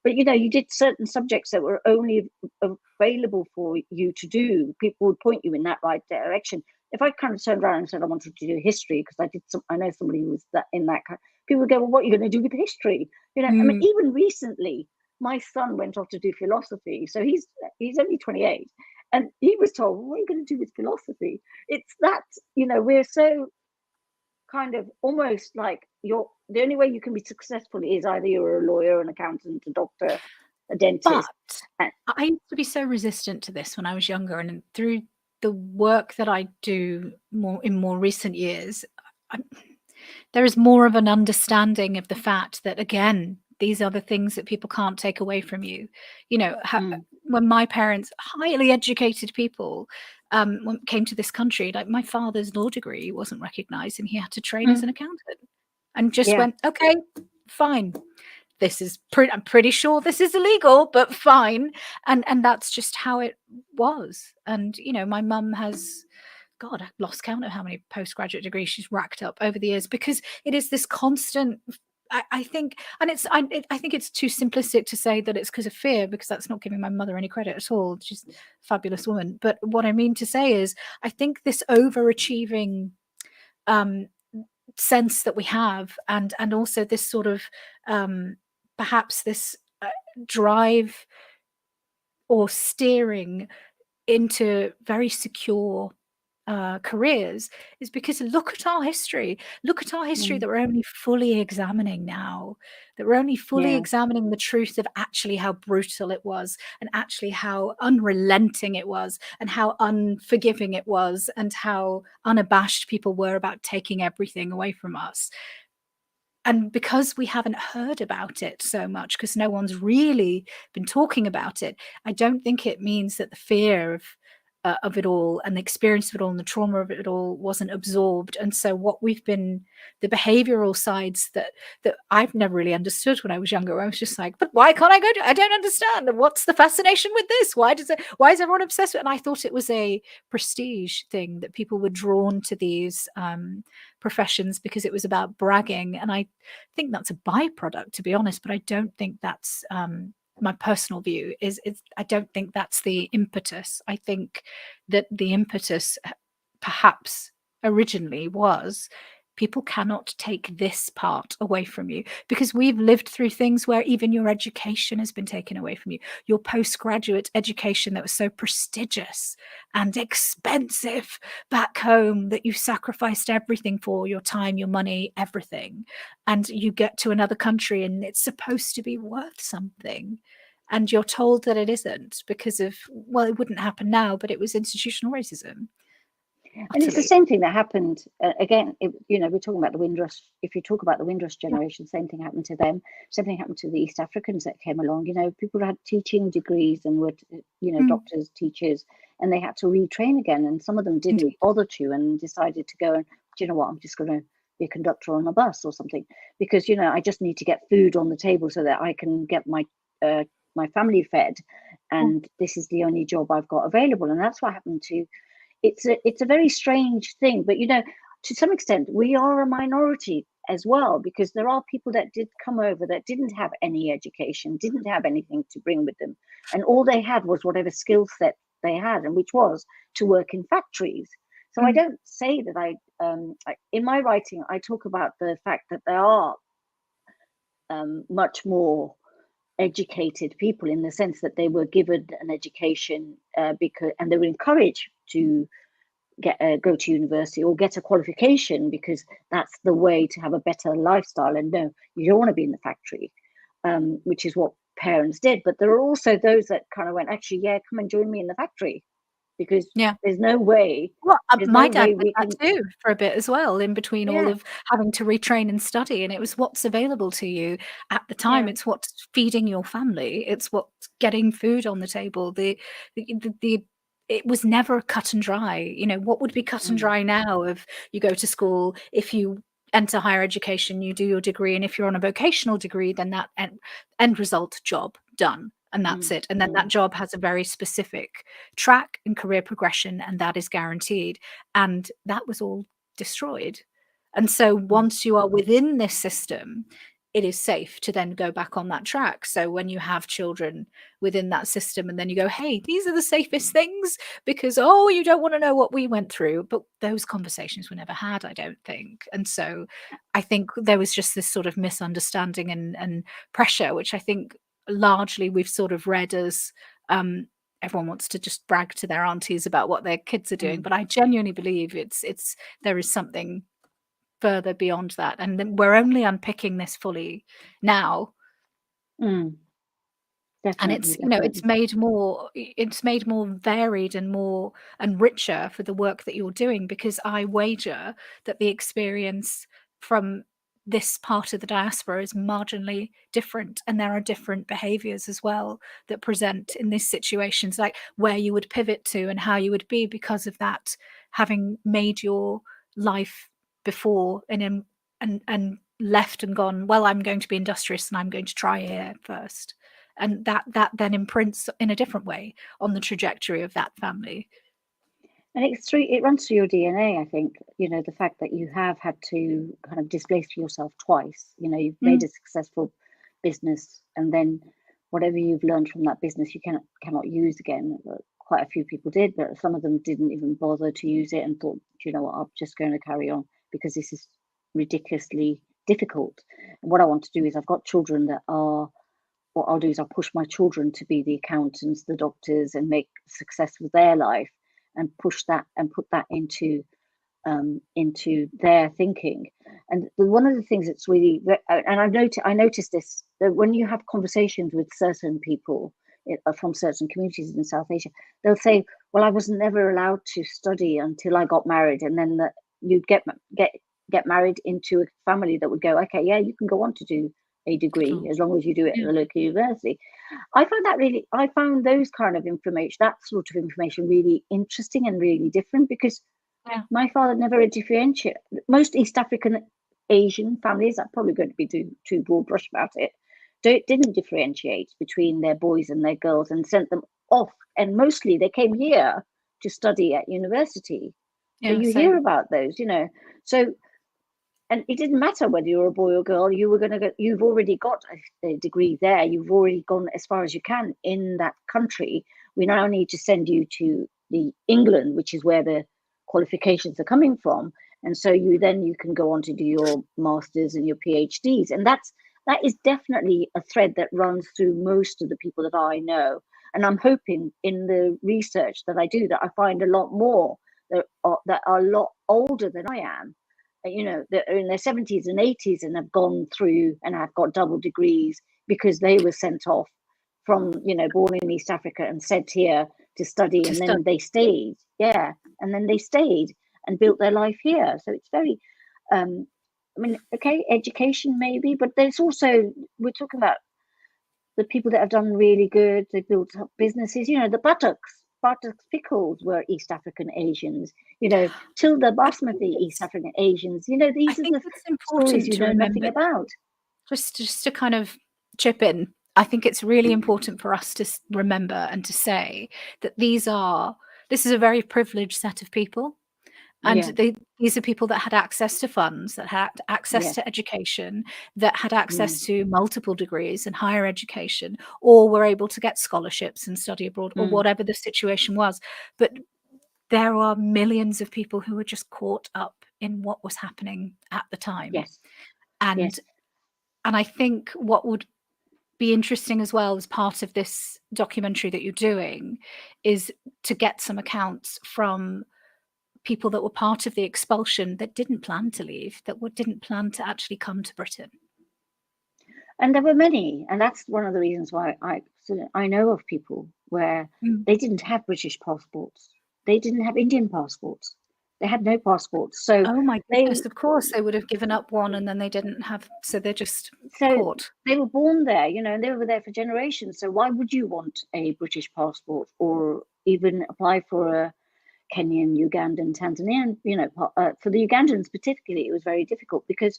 But, you did certain subjects that were only available for you to do. People would point you in that right direction. If I kind of turned around and said I wanted to do history, because I know somebody who was in that kind, people would go, well, what are you going to do with history? I mean, even recently, my son went off to do philosophy. So he's only 28. And he was told, what are you going to do with philosophy? It's that, we're so kind of almost like the only way you can be successful is either you're a lawyer, an accountant, a doctor, a dentist. But I used to be so resistant to this when I was younger. And through the work that I do in more recent years, there is more of an understanding of the fact that, again, these are the things that people can't take away from you. When my parents, highly educated people, when it came to this country, like my father's law degree wasn't recognized, and he had to train as an accountant, and just went, okay, fine. This is I'm pretty sure this is illegal, but fine. And that's just how it was. And, you know, my mum has, God, I've lost count of how many postgraduate degrees she's racked up over the years, because it is this constant, I think, and I think it's too simplistic to say that it's because of fear, because that's not giving my mother any credit at all. She's a fabulous woman. But what I mean to say is, I think this overachieving sense that we have, and also this sort of perhaps this drive or steering into very secure careers, is because look at our history that we're only fully examining now, that we're only fully examining the truth of actually how brutal it was, and actually how unrelenting it was, and how unforgiving it was, and how unabashed people were about taking everything away from us. And because we haven't heard about it so much, because no one's really been talking about it, I don't think it means that the fear of it all, and the experience of it all, and the trauma of it all wasn't absorbed. And so what we've been, the behavioral sides that I've never really understood when I was younger, I was just like, but why can't I go to, I don't understand. What's the fascination with this? Why is everyone obsessed with it? And I thought it was a prestige thing, that people were drawn to these professions because it was about bragging. And I think that's a byproduct, to be honest, but I don't think that's my personal view is I don't think that's the impetus. I think that the impetus perhaps originally was, people cannot take this part away from you, because we've lived through things where even your education has been taken away from you. Your postgraduate education that was so prestigious and expensive back home, that you sacrificed everything for, your time, your money, everything. And you get to another country and it's supposed to be worth something, and you're told that it isn't, because of, well, it wouldn't happen now, but it was institutional racism. And it's the same thing that happened again. We're talking about the Windrush. If you talk about the Windrush generation, same thing happened to them. Same thing happened to the East Africans that came along. People had teaching degrees and were, doctors, teachers, and they had to retrain again. And some of them didn't bother to, and decided to go and, do you know what, I'm just going to be a conductor on a bus or something, because I just need to get food on the table so that I can get my family fed, and this is the only job I've got available. And that's what happened to. It's a very strange thing, but to some extent we are a minority as well, because there are people that did come over that didn't have any education, didn't have anything to bring with them, and all they had was whatever skill set they had, and which was to work in factories. So I don't say that in my writing I talk about the fact that there are much more educated people, in the sense that they were given an education and they were encouraged to go to university or get a qualification, because that's the way to have a better lifestyle. And no, you don't want to be in the factory, which is what parents did. But there are also those that kind of went, actually, come and join me in the factory, because there's no way. Well, my dad did that too for a bit as well, in between all of having to retrain and study. And it was what's available to you at the time. It's what's feeding your family. It's what's getting food on the table. It was never cut and dry. What would be cut and dry now? If you go to school, if you enter higher education, you do your degree, and if you're on a vocational degree, then that end result, job done. And that's it. And then that job has a very specific track and career progression, and that is guaranteed. And that was all destroyed. And so once you are within this system, it is safe to then go back on that track. So when you have children within that system, and then you go, hey, these are the safest things, because, you don't want to know what we went through. But those conversations were never had, I don't think. And so I think there was just this sort of misunderstanding and pressure, which I think largely we've sort of read as everyone wants to just brag to their aunties about what their kids are doing. But I genuinely believe there is something further beyond that, and then we're only unpicking this fully now. And it's it's made more varied and richer for the work that you're doing, because I wager that the experience from this part of the diaspora is marginally different, and there are different behaviors as well that present in these situations, like where you would pivot to and how you would be because of that, having made your life before and left and gone, well, I'm going to be industrious and I'm going to try here first, and that then imprints in a different way on the trajectory of that family. And it runs through your DNA, I think, the fact that you have had to kind of displace yourself twice. You've made a successful business, and then whatever you've learned from that business, you cannot use again. Quite a few people did, but some of them didn't even bother to use it and thought, you know what, I'm just going to carry on because this is ridiculously difficult. And what I want to do is, I've got children that are, what I'll do is I'll push my children to be the accountants, the doctors, and make success with their life, and push that and put that into their thinking. And one of the things that's really, and I noticed this, that when you have conversations with certain people from certain communities in South Asia, they'll say, well, I was never allowed to study until I got married, and then you'd get married into a family that would go, okay, yeah, you can go on to do a degree as long as you do it at the local university. I found those kind of information, that sort of information, really interesting and really different, because my father never differentiated. Most East African Asian families, I'm probably going to be too broad brush about it, didn't differentiate between their boys and their girls and sent them off. And mostly they came here to study at university. So you hear about those, So, and it didn't matter whether you're a boy or girl, you've already got a degree there. You've already gone as far as you can in that country. We now need to send you to the England, which is where the qualifications are coming from. And so you can go on to do your masters and your PhDs. And that is definitely a thread that runs through most of the people that I know. And I'm hoping in the research that I do that I find a lot more that are a lot older than I am. That are in their 70s and 80s and have gone through and have got double degrees because they were sent off from, born in East Africa and sent here to study, and then they stayed. Yeah. And then they stayed and built their life here. So it's very, okay, education maybe, but there's also, we're talking about the people that have done really good. They built up businesses, the buttocks pickles were East African Asians, Tilda Basmati, East African Asians, these are the stories you know nothing about. Just to kind of chip in, I think it's really important for us to remember and to say that this is a very privileged set of people. And these are people that had access to funds, that had access to education, that had access to multiple degrees and higher education, or were able to get scholarships and study abroad, or whatever the situation was. But there are millions of people who were just caught up in what was happening at the time. And I think what would be interesting as well as part of this documentary that you're doing is to get some accounts from people that were part of the expulsion that didn't plan to leave, that didn't plan to actually come to Britain. And there were many, and that's one of the reasons why I know of people where they didn't have British passports, they didn't have Indian passports, they had no passports. So oh my goodness, of course they would have given up one, and then they didn't have, so they're just caught. They were born there, and they were there for generations. So why would you want a British passport or even apply for a Kenyan, Ugandan, Tanzanian? For the Ugandans particularly, it was very difficult because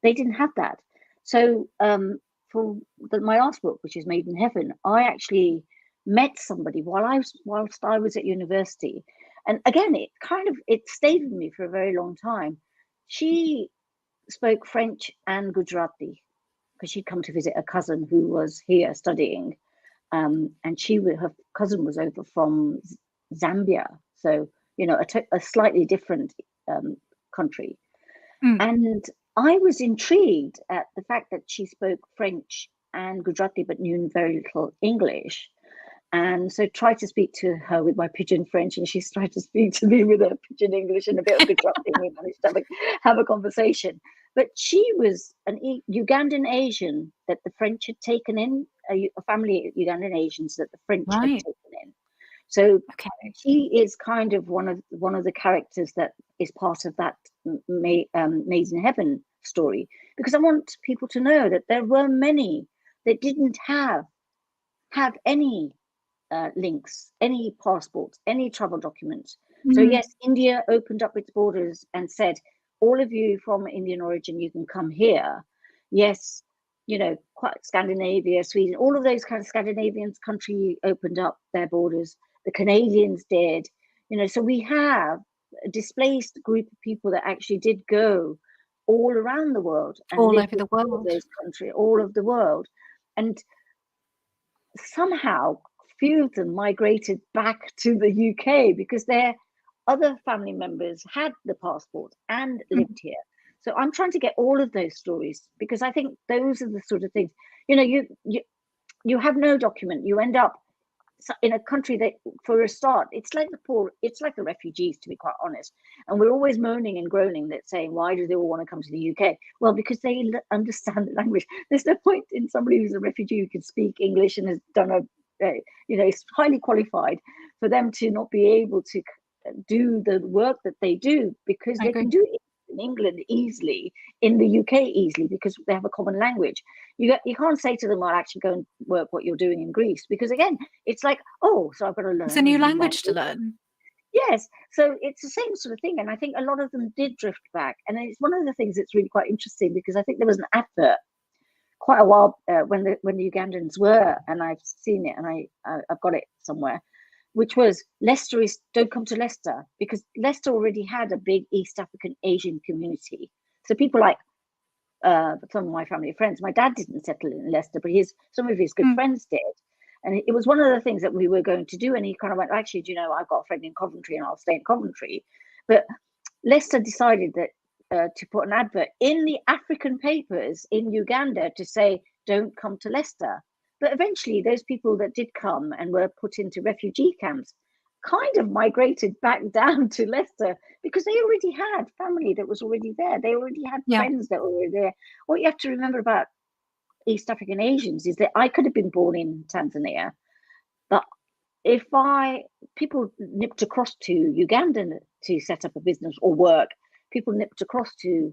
they didn't have that. So for my last book, which is Made in Heaven, I actually met somebody whilst I was at university, and again, it stayed with me for a very long time. She spoke French and Gujarati because she'd come to visit a cousin who was here studying, and her cousin was over from Zambia, so a slightly different country. And I was intrigued at the fact that she spoke French and Gujarati but knew very little English. And so tried to speak to her with my pidgin French, and she tried to speak to me with her pidgin English and a bit of Gujarati, and we managed to have a conversation. But she was an Ugandan Asian that the French had taken in, a family of Ugandan Asians that the French had taken in. So she is kind of one of the characters that is part of that Made in Heaven story, because I want people to know that there were many that didn't have any links, any passports, any travel documents. So yes, India opened up its borders and said, all of you from Indian origin, you can come here. Yes, you know, quite Scandinavia, Sweden, all of those kind of Scandinavian countries opened up their borders. The Canadians did, you know, so we have a displaced group of people that actually did go all around the world and all live over the in all world. those countries, all of the world. And somehow few of them migrated back to the UK because their other family members had the passport and lived here. So I'm trying to get all of those stories, because I think those are the sort of things, you know, you have no document, you end up in a country that, for a start, it's like the refugees, to be quite honest. And we're always moaning and groaning that saying, why do they all want to come to the UK? Well, because they understand the language. There's no point in somebody who's a refugee who can speak English and has done you know, is highly qualified, for them to not be able to do the work that they do, because they can do it in England easily, in the UK easily, because they have a common language. You can't say to them, I'll actually go and work what you're doing in Greece, because again, it's like, oh, so I've got to learn. It's a new language to learn. Yes, so it's the same sort of thing. And I think a lot of them did drift back. And it's one of the things that's really quite interesting, because I think there was an advert quite a while when the Ugandans were, and I've seen it, and I've got it somewhere, which was don't come to Leicester, because Leicester already had a big East African Asian community. So people like some of my family friends, my dad didn't settle in Leicester, but some of his good friends did. And it was one of the things that we were going to do. And he kind of went, actually, do you know, I've got a friend in Coventry and I'll stay in Coventry. But Leicester decided that to put an advert in the African papers in Uganda to say, don't come to Leicester. But eventually those people that did come and were put into refugee camps kind of migrated back down to Leicester, because they already had family that was already there. They already had friends that were already there. What you have to remember about East African Asians is that I could have been born in Tanzania, but if people nipped across to Uganda to set up a business or work, people nipped across to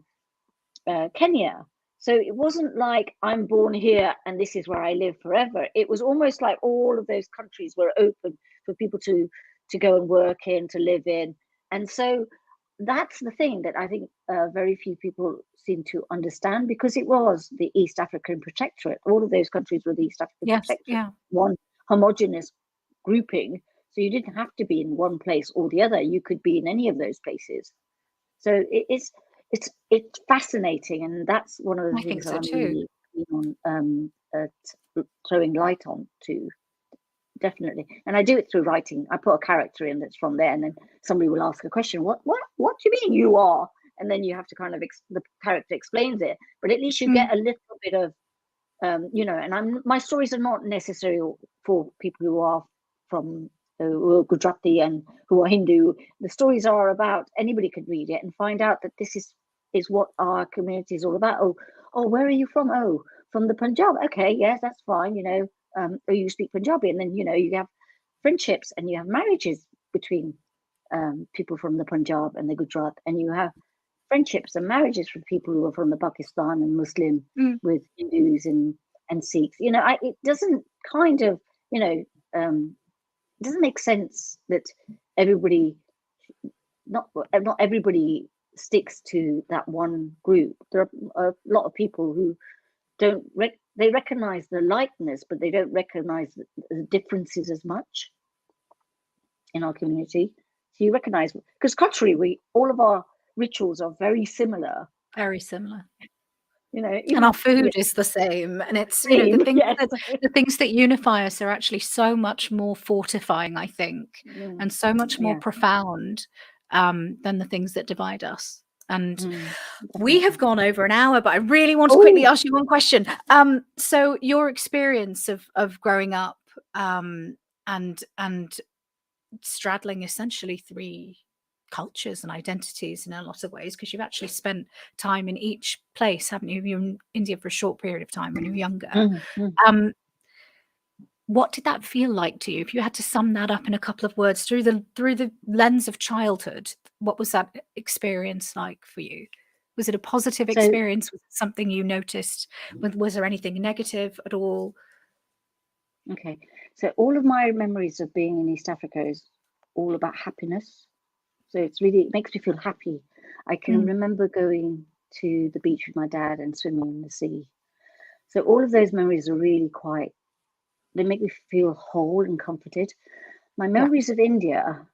Kenya. So it wasn't like I'm born here and this is where I live forever. It was almost like all of those countries were open for people to go and work in, to live in. And so that's the thing that I think very few people seem to understand, because it was the East African Protectorate. All of those countries were the East African Protectorate, one homogenous grouping. So you didn't have to be in one place or the other. You could be in any of those places. So it's fascinating, and that's one of the things that I'm really keen on throwing light on to. Definitely. And I do it through writing. I put a character in that's from there, and then somebody will ask a question. What do you mean you are? And then you have to kind of the character explains it, but at least you get a little bit of you know. And my stories are not necessarily for people who are from who are Gujarati and who are Hindu. The stories are about, anybody could read it and find out that this is what our community is all about. Oh, where are you from? Oh, from the Punjab. Okay, yes, that's fine. You know, or you speak Punjabi, and then, you know, you have friendships and you have marriages between people from the Punjab and the Gujarat, and you have friendships and marriages with people who are from the Pakistan and Muslim with Hindus and Sikhs. You know, it doesn't kind of, you know, it doesn't make sense that everybody, not everybody sticks to that one group. There are a lot of people who don't they recognize the likeness, but they don't recognize the differences as much in our community. So you recognize, because culturally, all of our rituals are very similar. Very similar. You know, and our food is the same, and it's, you know, the things that unify us are actually so much more fortifying, I think, and so much more profound than the things that divide us. And we have gone over an hour, but I really want to quickly ask you one question. So your experience of growing up and straddling essentially three cultures and identities in a lot of ways, because you've actually spent time in each place, haven't you? You were in India for a short period of time when you were younger. What did that feel like to you? If you had to sum that up in a couple of words through the lens of childhood, what was that experience like for you? Was it a positive So- experience? Was it something you noticed? Was there anything negative at all? Okay, so all of my memories of being in East Africa is all about happiness. So it makes me feel happy. I can remember going to the beach with my dad and swimming in the sea. So all of those memories are really they make me feel whole and comforted. My memories of India,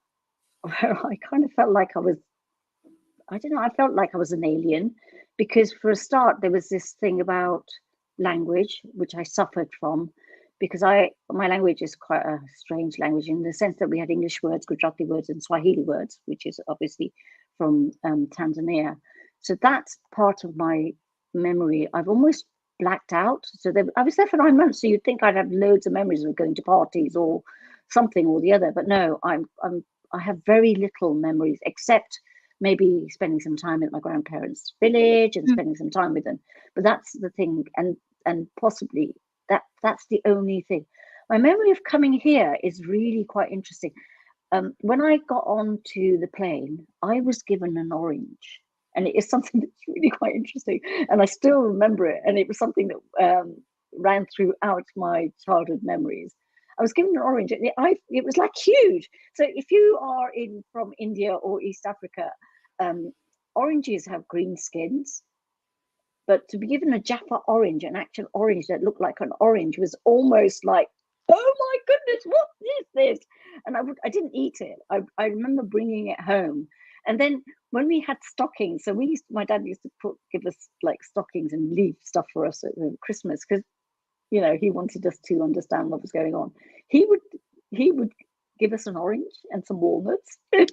where I kind of felt like I felt like I was an alien, because for a start, there was this thing about language, which I suffered from, because my language is quite a strange language in the sense that we had English words, Gujarati words, and Swahili words, which is obviously from Tanzania. So that's part of my memory. I've almost blacked out. So I was there for 9 months, so you'd think I'd have loads of memories of going to parties or something or the other, but no, I have very little memories, except maybe spending some time at my grandparents' village and spending some time with them. But that's the thing, and possibly that's the only thing. My memory of coming here is really quite interesting. When I got onto the plane, I was given an orange, and it is something that's really quite interesting, and I still remember it. And it was something that ran throughout my childhood memories. I was given an orange, and it was like huge. So if you are from India or East Africa, oranges have green skins. But to be given a Jaffa orange, an actual orange that looked like an orange, was almost like, oh my goodness, what is this? And I didn't eat it. I remember bringing it home. And then when we had stockings, so my dad used to give us like stockings and leave stuff for us at Christmas, because he wanted us to understand what was going on. He would give us an orange and some walnuts. It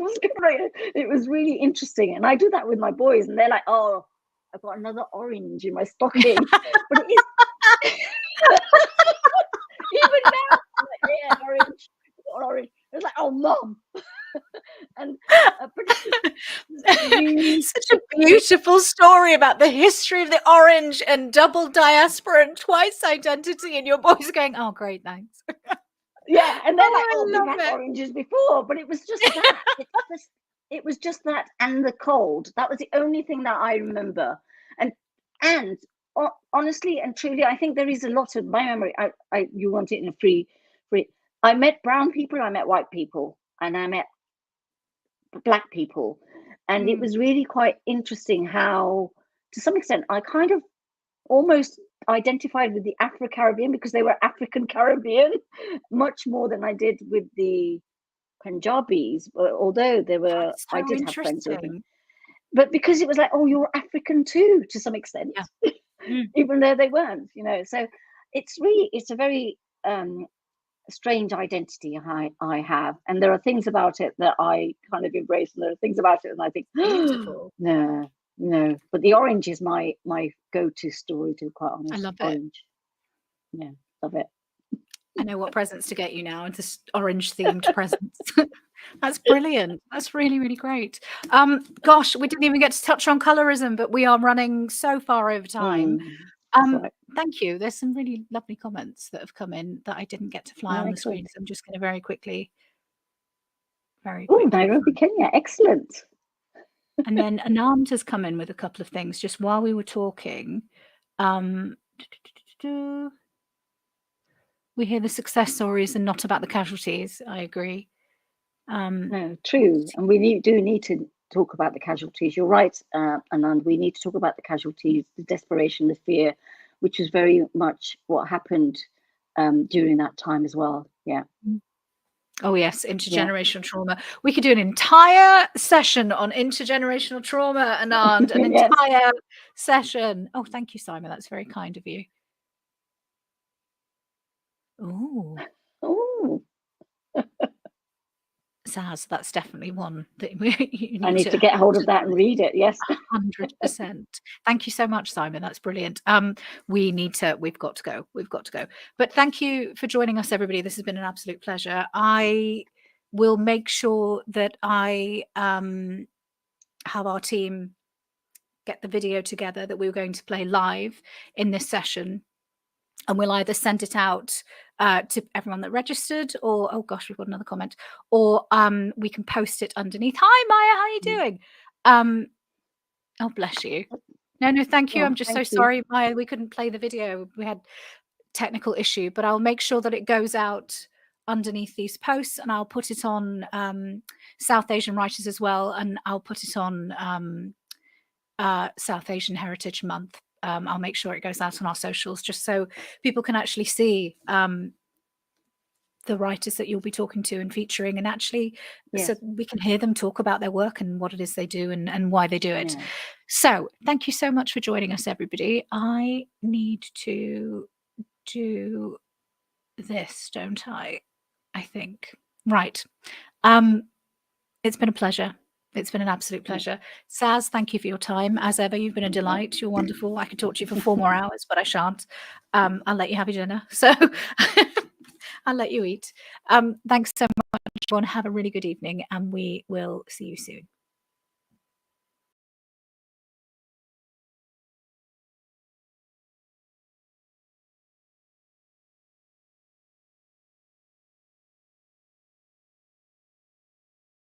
was really interesting. And I do that with my boys, and they're like, oh, I've got another orange in my stocking. But it is even now, I'm like, yeah, orange. It was like, oh, mom. And such a beautiful story about the history of the orange and double diaspora and twice identity, and your boys going, oh, great, thanks. Yeah, and they're like, oh, we've had oranges before, but it was just that. It was just that, and the cold. That was the only thing that I remember. And honestly and truly, I think there is a lot of my memory. You want it in a free. I met brown people, I met white people, and I met black people, and it was really quite interesting how, to some extent, I kind of almost identified with the Afro-Caribbean, because they were African Caribbean much more than I did with the Punjabis, although I did have friends with them. But because it was like, oh, you're African too, to some extent, even though they weren't, So it's a very strange identity I have, and there are things about it that I kind of embrace, and there are things about it and I think, beautiful. No, but the orange is my go-to story, to be quite honest. I love orange. Yeah, love it. I know what presents to get you now, just orange themed presents. That's brilliant. That's really, really great. Gosh, we didn't even get to touch on colorism, but we are running so far over time. Thank you. There's some really lovely comments that have come in that I didn't get to fly on the screen, so I'm just going to very quickly. Nairobi, Kenya, excellent. And then Anand has come in with a couple of things just while we were talking. We hear the success stories and not about the casualties. I agree. No, true. And we do need to talk about the casualties. You're right, Anand. We need to talk about the casualties, the desperation, the fear, which is very much what happened during that time as well. Yeah. Oh, yes, intergenerational trauma. We could do an entire session on intergenerational trauma, Anand, an entire session. Oh, thank you, Simon. That's very kind of you. Oh. Saz, that's definitely one that I need to get hold of that and read it. Yes, 100%. Thank you so much, Simon. That's brilliant. We've got to go. But thank you for joining us, everybody. This has been an absolute pleasure. I will make sure that I have our team get the video together that we were going to play live in this session. And we'll either send it out to everyone that registered, or, oh gosh, we've got another comment, or we can post it underneath. Hi, Maya, how are you doing? Oh, bless you. No, thank you. Well, I'm just so thank you. sorry, Maya, we couldn't play the video. We had technical issue, but I'll make sure that it goes out underneath these posts, and I'll put it on South Asian writers as well, and I'll put it on South Asian Heritage Month. I'll make sure it goes out on our socials, just so people can actually see the writers that you'll be talking to and featuring, and actually so we can hear them talk about their work and what it is they do and why they do it. Yeah. So thank you so much for joining us, everybody. I need to do this, don't I think. Right. It's been a pleasure. It's been an absolute pleasure. Saz, thank you for your time. As ever, you've been a delight. You're wonderful. I could talk to you for 4 more hours, but I shan't. I'll let you have your dinner. So I'll let you eat. Thanks so much, everyone. Have a really good evening, and we will see you soon.